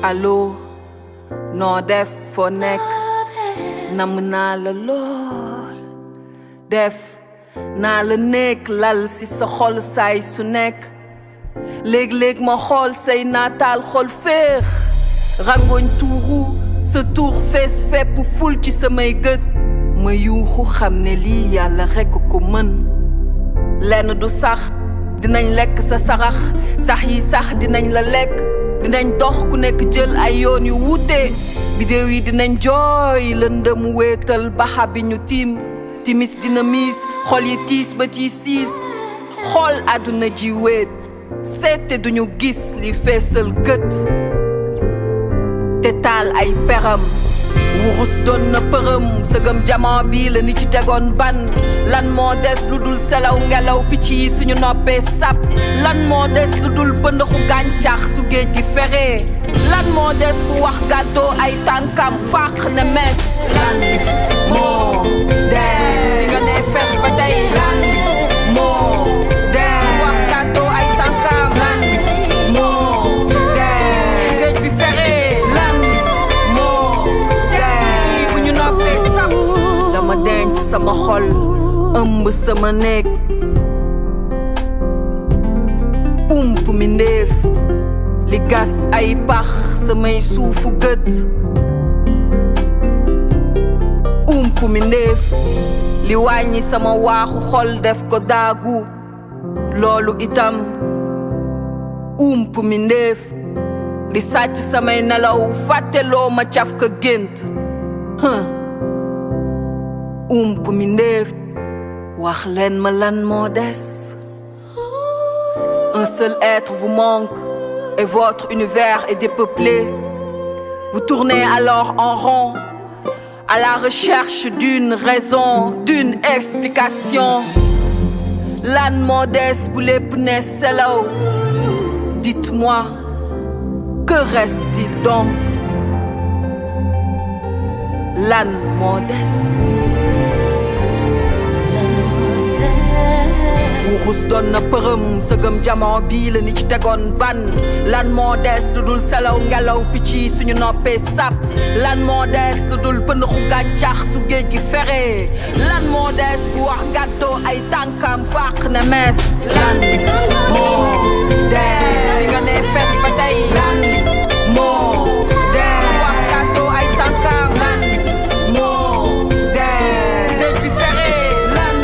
Allo noo def foo nekk namm naa la lool def naa la nekk lal si sa xol saay su nekk léeg-léeg ma xool say naataal xol féex rangoñ tuuru sa tur fees fepp ful ci samay gët ma yuuxu xam ne lii yàlla rekk ko mën lenn du sax dinañ lekk sa sarax sax yi sax dinañ la lekk dinañ dox ku nekk jël ay yoon yu wuute bidéew yi dinañ jooy lëndëm wéetal baxa bi ñu timis dina miis xol yi tiis ba ci siis xool àdduna ji wéet seete duñu gis li feesal gët te taal ay peram wurus doon na përëm sëgëm jamono bi la ni ci tegoon ban lan moo des lu dul selaw ngelaw picc yi suñu noppee sap lan moo des lu dul bëndaxu gàncax su géej gi feree lan moo des bu wax gàddoo ay tànkam fàq ne mes lan moo des bi nga ne fees ba tey lan moo des wax gàddoo ay tànkam lan moo des géej bi feree lan moo des ci bu ñu noppee sap dama denc sama xol ëmb sama néeg mi ndéef li gas ay pax samay suufu gët mi ndéef li wàññi sama waaxu xol def ko daagu loolu itam mi ndéef li sàcc samay nelaw fàtteloo ma caf ka gént mi ndéef wax leen ma lan moo des. Un seul être vous manque et votre univers est dépeuplé. Vous tournez alors en rond à la recherche d'une raison, d'une explication. Lan Modeste bu lépp ne selaw. Dites-moi, que reste-t-il donc? Lan Modeste. wurus doon na përëm sëgëm jamono bii la ni ci tegoon ban lan moo des lu dul selaw ngelaw picc yi suñu noppee sap lan moo des lu dul pëndaxu gàncax su géej gi feree lan moo des bu wax gàddoo ay tànkam fàq ne mes lan moo des bi nga ne fees ba tey lan moo des wax gàddoo ay tànkam lan moo des géej gi feree lan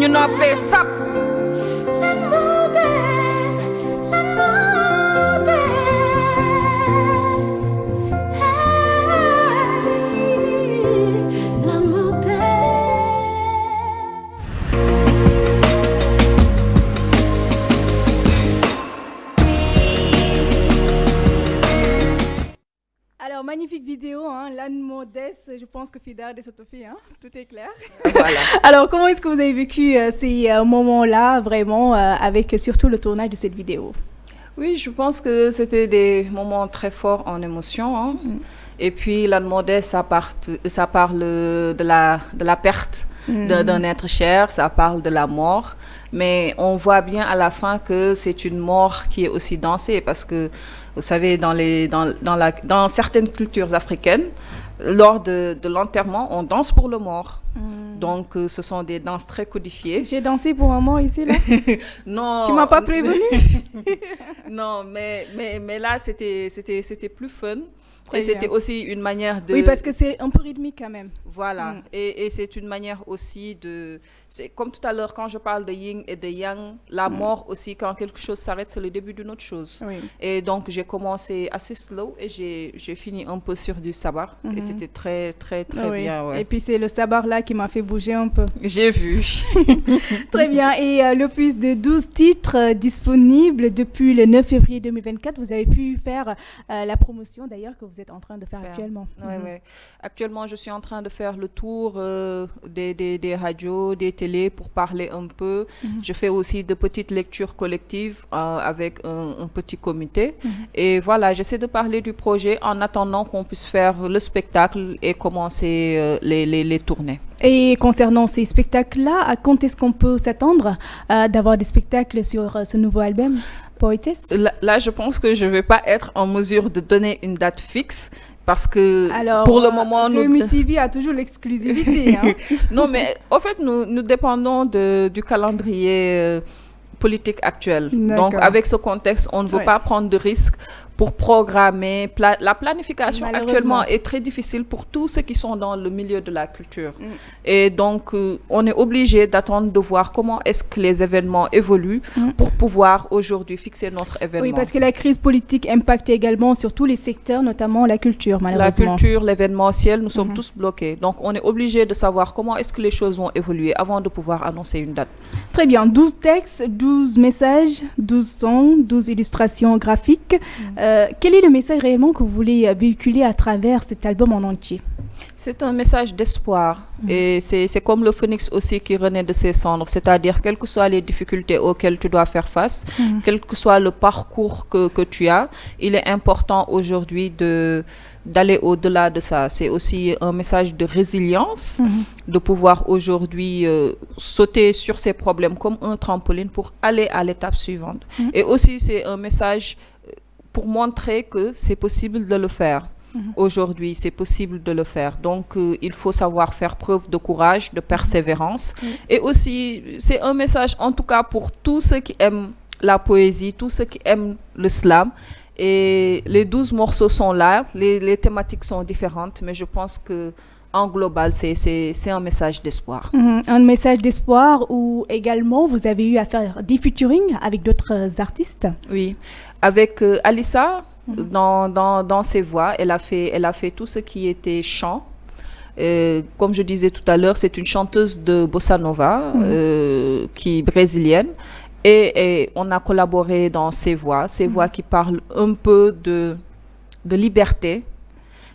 ñu noppee sap Alors, magnifique vidéo, hein, l'âne modeste, je pense que Fida de Sotofi, hein, tout est clair. Voilà. Alors, comment est-ce que vous avez vécu ces moments-là, vraiment, avec surtout le tournage de cette vidéo? Oui, je pense que c'était des moments très forts en émotion. Hein. Et puis, l'âne modeste, ça parle de la perte d'un être cher, ça parle de la mort. Mais on voit bien à la fin que c'est une mort qui est aussi dansée parce que, vous savez, dans certaines cultures africaines, lors de l'enterrement, on danse pour le mort. Donc, ce sont des danses très codifiées. J'ai dansé pour un mort ici, là? Non. Tu m'as pas prévenu? Non, mais là, c'était plus fun. Très Et c'était bien. aussi une manière de... Oui, parce que c'est un peu rythmique quand même. Voilà. Et c'est une manière aussi de... C'est comme tout à l'heure, quand je parle de yin et de yang, la mort aussi, quand quelque chose s'arrête, c'est le début d'une autre chose. Oui. Et donc, j'ai commencé assez slow et j'ai fini un peu sur du sabar. Et c'était très, très, très Oui. bien. Ouais. Et puis, c'est le sabar là qui m'a fait bouger un peu. J'ai vu. Très bien. Et le plus de 12 titres disponibles depuis le 9 février 2024. Vous avez pu faire la promotion d'ailleurs que vous êtes en train de faire actuellement. Ouais. Actuellement, je suis en train de faire le tour des radios, des télés pour parler un peu. Je fais aussi de petites lectures collectives avec un petit comité. Et voilà, j'essaie de parler du projet en attendant qu'on puisse faire le spectacle et commencer les tournées. Et concernant ces spectacles-là, à quand est-ce qu'on peut s'attendre d'avoir des spectacles sur ce nouveau album, Poétesse? Là, je pense que je ne vais pas être en mesure de donner une date fixe parce que Alors, pour le moment... Rewmi TV a toujours l'exclusivité. Hein. Non, mais en fait, nous dépendons du calendrier politique actuel. Donc, avec ce contexte, on ne veut pas prendre de risques pour programmer. La planification actuellement est très difficile pour tous ceux qui sont dans le milieu de la culture. Et donc, on est obligé d'attendre de voir comment est-ce que les événements évoluent pour pouvoir aujourd'hui fixer notre événement. Oui, parce que la crise politique impacte également sur tous les secteurs, notamment la culture, malheureusement. La culture, l'événementiel, nous sommes tous bloqués. Donc, on est obligé de savoir comment est-ce que les choses vont évoluer avant de pouvoir annoncer une date. Très bien. 12 textes, 12 messages, 12 sons, 12 illustrations graphiques. Quel est le message réellement que vous voulez véhiculer à travers cet album en entier? C'est un message d'espoir. Et c'est comme le phénix aussi qui renaît de ses cendres. C'est-à-dire, quelles que soient les difficultés auxquelles tu dois faire face, quel que soit le parcours que tu as, il est important aujourd'hui d'aller au-delà de ça. C'est aussi un message de résilience, de pouvoir aujourd'hui sauter sur ces problèmes comme un trampoline pour aller à l'étape suivante. Et aussi, c'est un message pour montrer que c'est possible de le faire. Aujourd'hui, c'est possible de le faire. Donc, il faut savoir faire preuve de courage, de persévérance. Et aussi, c'est un message, en tout cas, pour tous ceux qui aiment la poésie, tous ceux qui aiment le slam. Et les 12 morceaux sont là, les thématiques sont différentes, mais je pense que en global, c'est un message d'espoir. Un message d'espoir où également vous avez eu à faire des featuring avec d'autres artistes. Oui, avec Alissa, dans ses voix, elle a fait tout ce qui était chant. Comme je disais tout à l'heure, c'est une chanteuse de bossa nova qui est brésilienne. Et on a collaboré dans ses voix qui parlent un peu de liberté.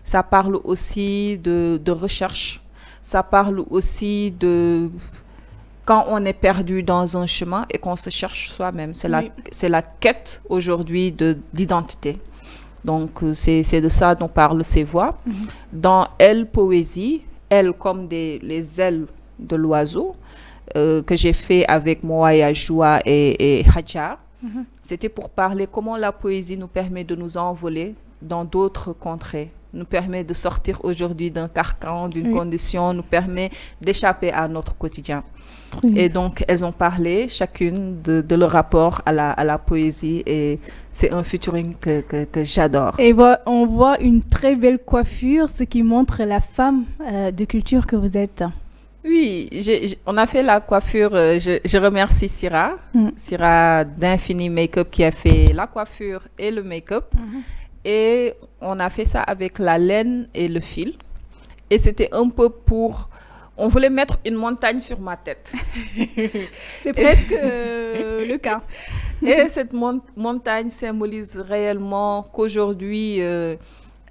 Ça parle aussi de recherche. Ça parle aussi de quand on est perdu dans un chemin et qu'on se cherche soi-même. C'est la quête aujourd'hui d'identité. Donc, c'est de ça dont parlent ces voix. Dans Elle, Poésie, elle comme les ailes de l'oiseau, que j'ai fait avec Moaya Joua et Hadja, c'était pour parler comment la poésie nous permet de nous envoler dans d'autres contrées, nous permet de sortir aujourd'hui d'un carcan, d'une condition, nous permet d'échapper à notre quotidien. Et donc, elles ont parlé chacune de leur rapport à la poésie et c'est un featuring que j'adore. Et on voit une très belle coiffure, ce qui montre la femme de culture que vous êtes. Oui, on a fait la coiffure. Je remercie Syrah, Syrah d'Infini Makeup qui a fait la coiffure et le make-up. Et on a fait ça avec la laine et le fil. Et c'était un peu on voulait mettre une montagne sur ma tête. C'est presque le cas. Et cette montagne symbolise réellement qu'aujourd'hui,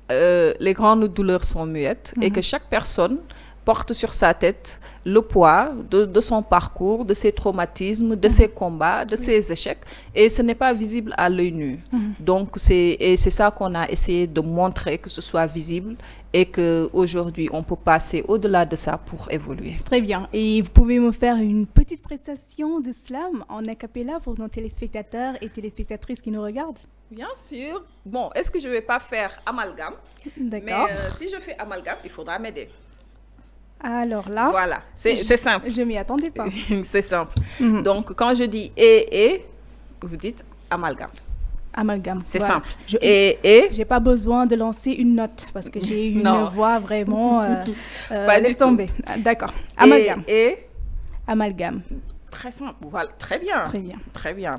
les grandes douleurs sont muettes et que chaque personne porte sur sa tête le poids de son parcours, de ses traumatismes, de ses combats, de ses échecs, et ce n'est pas visible à l'œil nu. Donc c'est ça qu'on a essayé de montrer, que ce soit visible et qu'aujourd'hui on peut passer au-delà de ça pour évoluer. Très bien. Et vous pouvez me faire une petite prestation de slam en a cappella pour nos téléspectateurs et téléspectatrices qui nous regardent? Bien sûr. Bon, est-ce que je ne vais pas faire amalgame? D'accord. Mais si je fais amalgame, il faudra m'aider. Alors là, voilà, c'est simple. Je m'y attendais pas. C'est simple. Donc, quand je dis et, vous dites amalgame. Amalgame. C'est voilà. simple. Et. J'ai pas besoin de lancer une note parce que j'ai une voix vraiment. Pas laisse du tout. tomber. D'accord. Amalgame. Et. Amalgame. Très simple. Voilà. Très bien. Très bien. Très bien.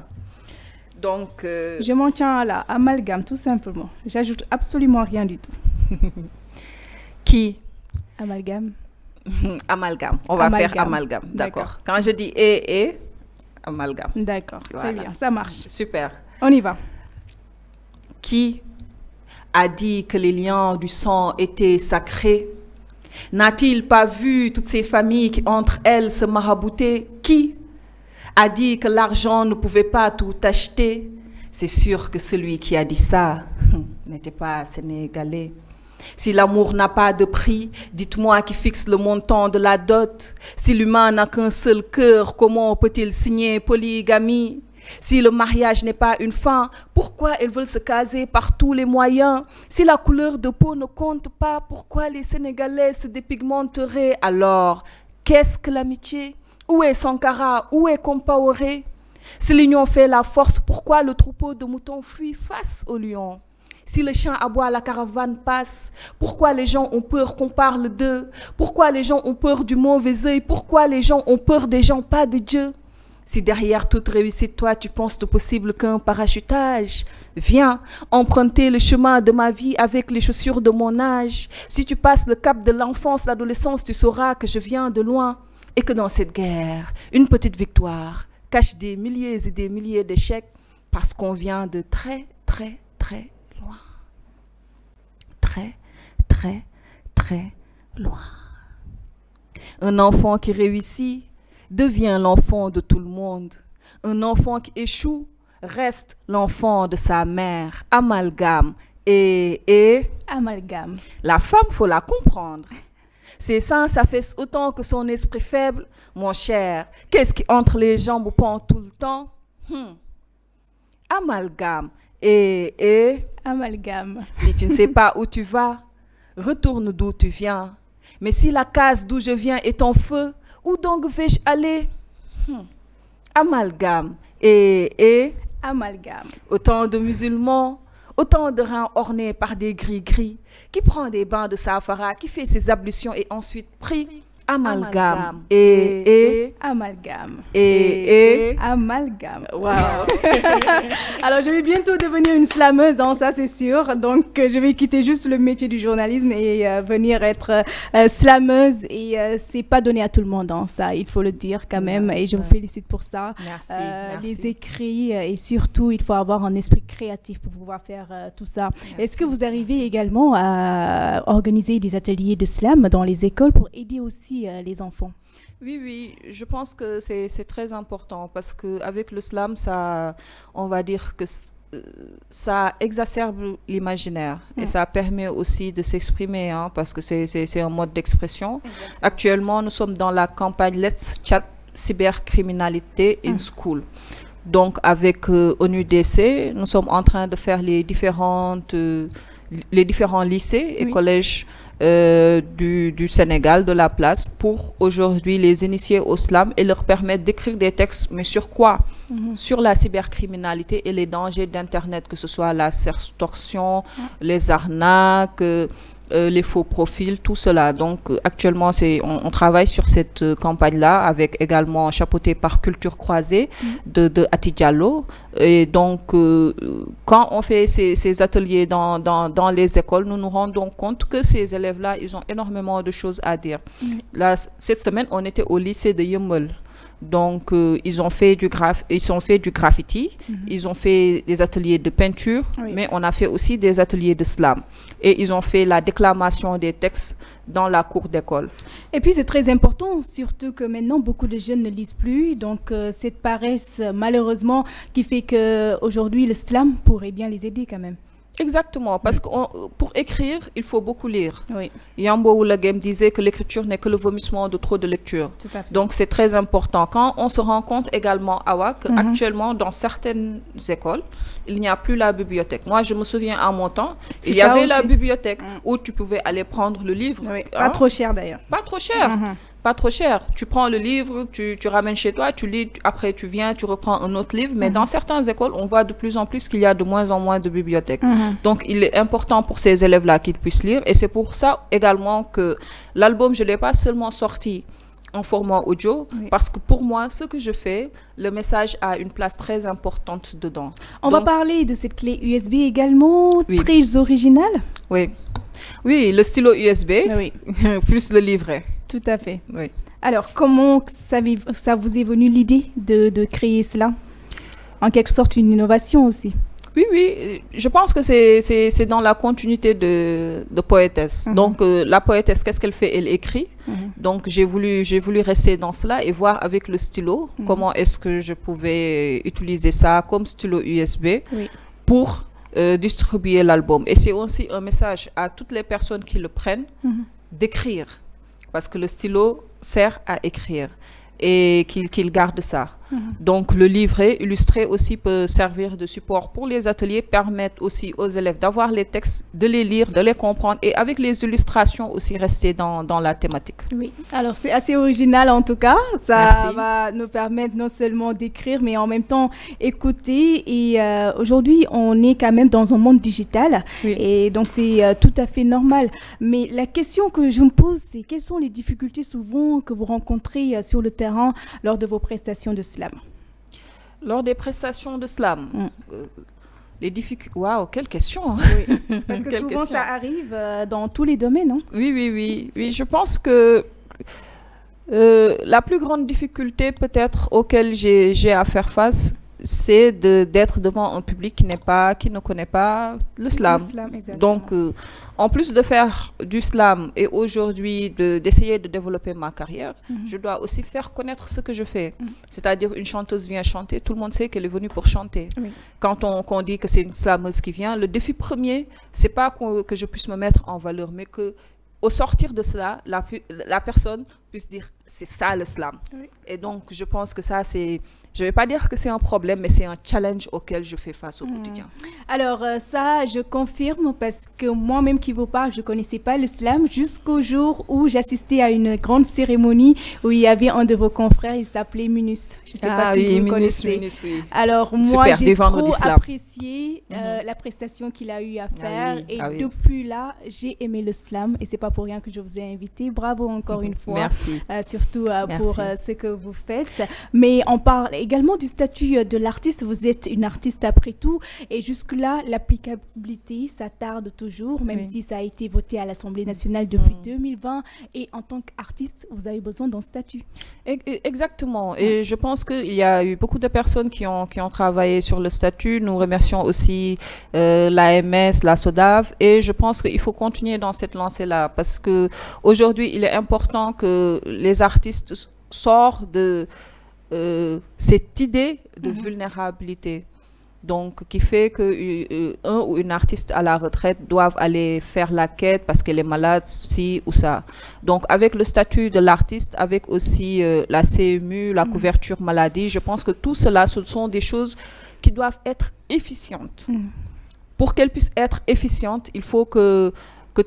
Donc. Je m'en tiens à là. Amalgame, tout simplement. J'ajoute absolument rien du tout. Qui? Amalgame. Amalgame. On va faire amalgame. D'accord. Quand je dis et, amalgame. D'accord. Voilà. Très bien. Ça marche. Super. On y va. Qui a dit que les liens du sang étaient sacrés? N'a-t-il pas vu toutes ces familles qui entre elles se maraboutaient? Qui a dit que l'argent ne pouvait pas tout acheter? C'est sûr que celui qui a dit ça n'était pas sénégalais. Si l'amour n'a pas de prix, dites-moi qui fixe le montant de la dot. Si l'humain n'a qu'un seul cœur, comment peut-il signer polygamie? Si le mariage n'est pas une fin, pourquoi ils veulent se caser par tous les moyens? Si la couleur de peau ne compte pas, pourquoi les Sénégalais se dépigmenteraient? Alors, qu'est-ce que l'amitié? Où est Sankara? Où est Compaoré? Si l'union fait la force, pourquoi le troupeau de moutons fuit face au lion? Si le chien aboie, la caravane passe. Pourquoi les gens ont peur qu'on parle d'eux? Pourquoi les gens ont peur du mauvais œil? Pourquoi les gens ont peur des gens, pas de Dieu? Si derrière toute réussite, toi, tu penses de possible qu'un parachutage, viens emprunter le chemin de ma vie avec les chaussures de mon âge. Si tu passes le cap de l'enfance, l'adolescence, tu sauras que je viens de loin et que dans cette guerre, une petite victoire cache des milliers et des milliers d'échecs parce qu'on vient de très, très, très loin. Très, très, très loin. Un enfant qui réussit devient l'enfant de tout le monde. Un enfant qui échoue reste l'enfant de sa mère. Amalgame. Et Amalgame. La femme, faut la comprendre. Ses seins s'affaissent autant que son esprit faible. Mon cher, qu'est-ce qui entre les jambes pend tout le temps? Amalgame. Et Amalgame. Si tu ne sais pas où tu vas, retourne d'où tu viens. Mais si la case d'où je viens est en feu, où donc vais-je aller? Amalgame. Et Amalgame. Autant de musulmans, autant de reins ornés par des gris-gris, qui prend des bains de safara, qui fait ses ablutions et ensuite prie. Amalgame. Et Amalgame. Et Amalgame. Wow. Alors, je vais bientôt devenir une slameuse, hein, ça c'est sûr. Donc, je vais quitter juste le métier du journalisme et venir être slameuse. Et c'est pas donné à tout le monde, hein, ça, il faut le dire quand même. Et je vous félicite pour ça. Merci. Les écrits et surtout, il faut avoir un esprit créatif pour pouvoir faire tout ça. Merci. Est-ce que vous arrivez également à organiser des ateliers de slam dans les écoles pour aider aussi les enfants? Oui, je pense que c'est très important parce qu'avec le slam, ça, on va dire que ça exacerbe l'imaginaire et ça permet aussi de s'exprimer, hein, parce que c'est un mode d'expression. Actuellement, nous sommes dans la campagne Let's Chat Cybercriminalité in School. Donc, avec ONUDC, nous sommes en train de faire les différents lycées et collèges du Sénégal, de la place, pour aujourd'hui les initier au slam et leur permettre d'écrire des textes, mais sur quoi? Sur la cybercriminalité et les dangers d'Internet, que ce soit la sextorsion, les arnaques, les faux profils, tout cela. Donc actuellement, on travaille sur cette campagne-là, avec également chapeauté par Culture Croisée de Ati Diallo. Et donc, quand on fait ces ateliers dans les écoles, nous nous rendons compte que ces élèves-là, ils ont énormément de choses à dire. Là, cette semaine, on était au lycée de Yeumbeul. Donc, ils ont fait du graffiti, ils ont fait des ateliers de peinture, mais on a fait aussi des ateliers de slam. Et ils ont fait la déclamation des textes dans la cour d'école. Et puis, c'est très important, surtout que maintenant, beaucoup de jeunes ne lisent plus. Donc, cette paresse, malheureusement, qui fait qu'aujourd'hui, le slam pourrait bien les aider quand même. Exactement, parce que pour écrire, il faut beaucoup lire. Oui. Yambo Oulagem disait que l'écriture n'est que le vomissement de trop de lecture. Tout à fait. Donc c'est très important. Quand on se rend compte également, Awa, qu'actuellement dans certaines écoles, il n'y a plus la bibliothèque. Moi, je me souviens à mon temps, il y avait aussi la bibliothèque où tu pouvais aller prendre le livre. Oui. Pas trop cher d'ailleurs. Pas trop cher. Pas trop cher. Tu prends le livre, tu ramènes chez toi, tu lis, après tu viens, tu reprends un autre livre. Mais dans certaines écoles, on voit de plus en plus qu'il y a de moins en moins de bibliothèques. Donc, il est important pour ces élèves-là qu'ils puissent lire. Et c'est pour ça également que l'album, je ne l'ai pas seulement sorti en format audio, parce que pour moi, ce que je fais, le message a une place très importante dedans. On va parler de cette clé USB également, très originale. Oui. Oui, le stylo USB, plus le livret. Tout à fait. Oui. Alors, comment ça vous est venu l'idée de créer cela? En quelque sorte, une innovation aussi. Oui, je pense que c'est dans la continuité de poétesse. Donc, la poétesse, qu'est-ce qu'elle fait? Elle écrit. Donc, j'ai voulu rester dans cela et voir avec le stylo comment est-ce que je pouvais utiliser ça comme stylo USB pour distribuer l'album. Et c'est aussi un message à toutes les personnes qui le prennent d'écrire. Parce que le stylo sert à écrire et qu'il garde ça. Donc le livret illustré aussi peut servir de support pour les ateliers, permettre aussi aux élèves d'avoir les textes, de les lire, de les comprendre et avec les illustrations aussi rester dans la thématique. Oui, alors c'est assez original en tout cas. Ça va nous permettre non seulement d'écrire mais en même temps écouter. Et aujourd'hui, on est quand même dans un monde digital et donc c'est tout à fait normal. Mais la question que je me pose, c'est quelles sont les difficultés souvent que vous rencontrez sur le terrain lors de vos prestations de slam? Lors des prestations de slam, les difficultés... Waouh, quelle question! Parce que souvent, ça arrive dans tous les domaines, non? Oui, je pense que la plus grande difficulté peut-être auquel j'ai à faire face, c'est d'être devant un public qui ne connaît pas le slam. Donc, en plus de faire du slam et aujourd'hui d'essayer de développer ma carrière, je dois aussi faire connaître ce que je fais. C'est-à-dire, une chanteuse vient chanter, tout le monde sait qu'elle est venue pour chanter. Quand on dit que c'est une slameuse qui vient, le défi premier, c'est pas que je puisse me mettre en valeur, mais que au sortir de cela, la personne puisse dire c'est ça le slam. Et donc, je pense que ça, je ne vais pas dire que c'est un problème, mais c'est un challenge auquel je fais face au quotidien. Alors ça, je confirme parce que moi-même qui vous parle, je ne connaissais pas le slam jusqu'au jour où j'assistais à une grande cérémonie où il y avait un de vos confrères, il s'appelait Minus. Je ne sais pas si vous le connaissez. Minus. Alors moi, j'ai trop apprécié la prestation qu'il a eu à faire et depuis là, j'ai aimé le slam et ce n'est pas pour rien que je vous ai invité. Bravo encore une fois. Merci. Surtout pour ce que vous faites. Mais on parle également du statut de l'artiste. Vous êtes une artiste après tout et jusque-là, l'applicabilité, ça tarde toujours, même si ça a été voté à l'Assemblée nationale depuis 2020. Et en tant qu'artiste, vous avez besoin d'un statut. Exactement. Et je pense qu'il y a eu beaucoup de personnes qui ont travaillé sur le statut. Nous remercions aussi l'AMS, la SODAV. Et je pense qu'il faut continuer dans cette lancée-là parce qu'aujourd'hui, il est important que les artistes sortent de cette idée de vulnérabilité, donc qui fait que un ou une artiste à la retraite doivent aller faire la quête parce qu'elle est malade, ci ou ça. Donc avec le statut de l'artiste, avec aussi la CMU, la couverture maladie, je pense que tout cela, ce sont des choses qui doivent être efficientes. Pour qu'elles puissent être efficientes, il faut que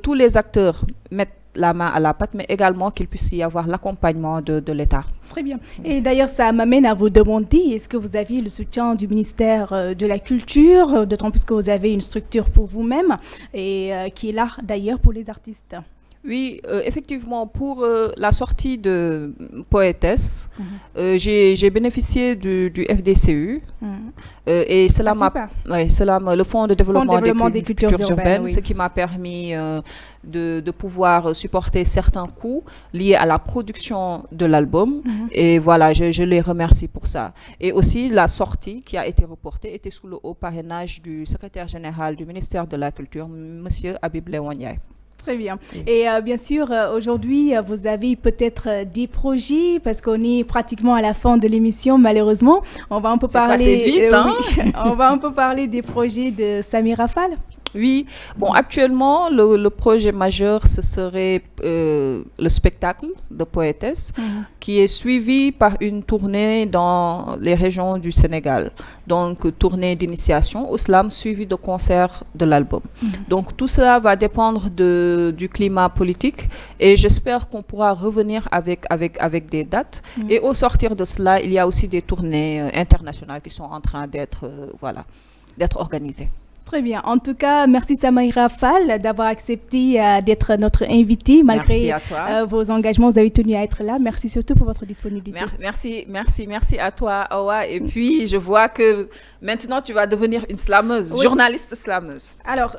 tous les acteurs mettent la main à la pâte, mais également qu'il puisse y avoir l'accompagnement de l'État. Très bien. Et d'ailleurs, ça m'amène à vous demander, est-ce que vous aviez le soutien du ministère de la Culture, d'autant plus que vous avez une structure pour vous-même et qui est là d'ailleurs pour les artistes? Oui, effectivement, pour la sortie de Poétesse, j'ai bénéficié du FDCU et cela le Fonds de développement des cultures urbaines, oui. Ce qui m'a permis de pouvoir supporter certains coûts liés à la production de l'album. Et voilà, je les remercie pour ça. Et aussi, la sortie qui a été reportée était sous le haut parrainage du secrétaire général du ministère de la Culture, M. Habib Lewanyai. Très bien. Et bien sûr, aujourd'hui, vous avez peut-être des projets, parce qu'on est pratiquement à la fin de l'émission, malheureusement. On va un peu parler. Vite, hein? Oui, on va un peu parler des projets de Samira Fall. Oui, bon, actuellement, le projet majeur, ce serait le spectacle de Poétesse, qui est suivi par une tournée dans les régions du Sénégal. Donc, tournée d'initiation au slam, suivi de concerts de l'album. Donc, tout cela va dépendre du climat politique et j'espère qu'on pourra revenir avec des dates. Et au sortir de cela, il y a aussi des tournées internationales qui sont en train d'être organisées. Très bien. En tout cas, merci Samira Fall d'avoir accepté d'être notre invitée malgré vos engagements. Vous avez tenu à être là. Merci surtout pour votre disponibilité. Merci à toi, Awa. Et puis, je vois que maintenant, tu vas devenir une slameuse, journaliste slameuse. Alors,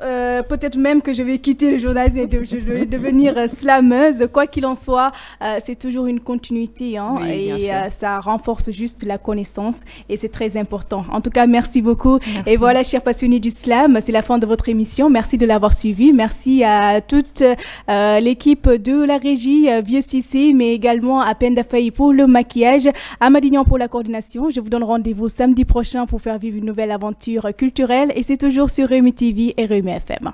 peut-être même que je vais quitter le journalisme et je vais devenir slameuse. Quoi qu'il en soit, c'est toujours une continuité. Hein, oui, et ça renforce juste la connaissance et c'est très important. En tout cas, merci beaucoup. Merci. Et voilà, chers passionnés du slam, c'est la fin de votre émission. Merci de l'avoir suivi. Merci à toute l'équipe de la régie, Vieux Cissé, mais également à Penda Faye pour le maquillage, à Madignan pour la coordination. Je vous donne rendez-vous samedi prochain pour faire vivre une nouvelle aventure culturelle et c'est toujours sur Rewmi TV et Rewmi FM.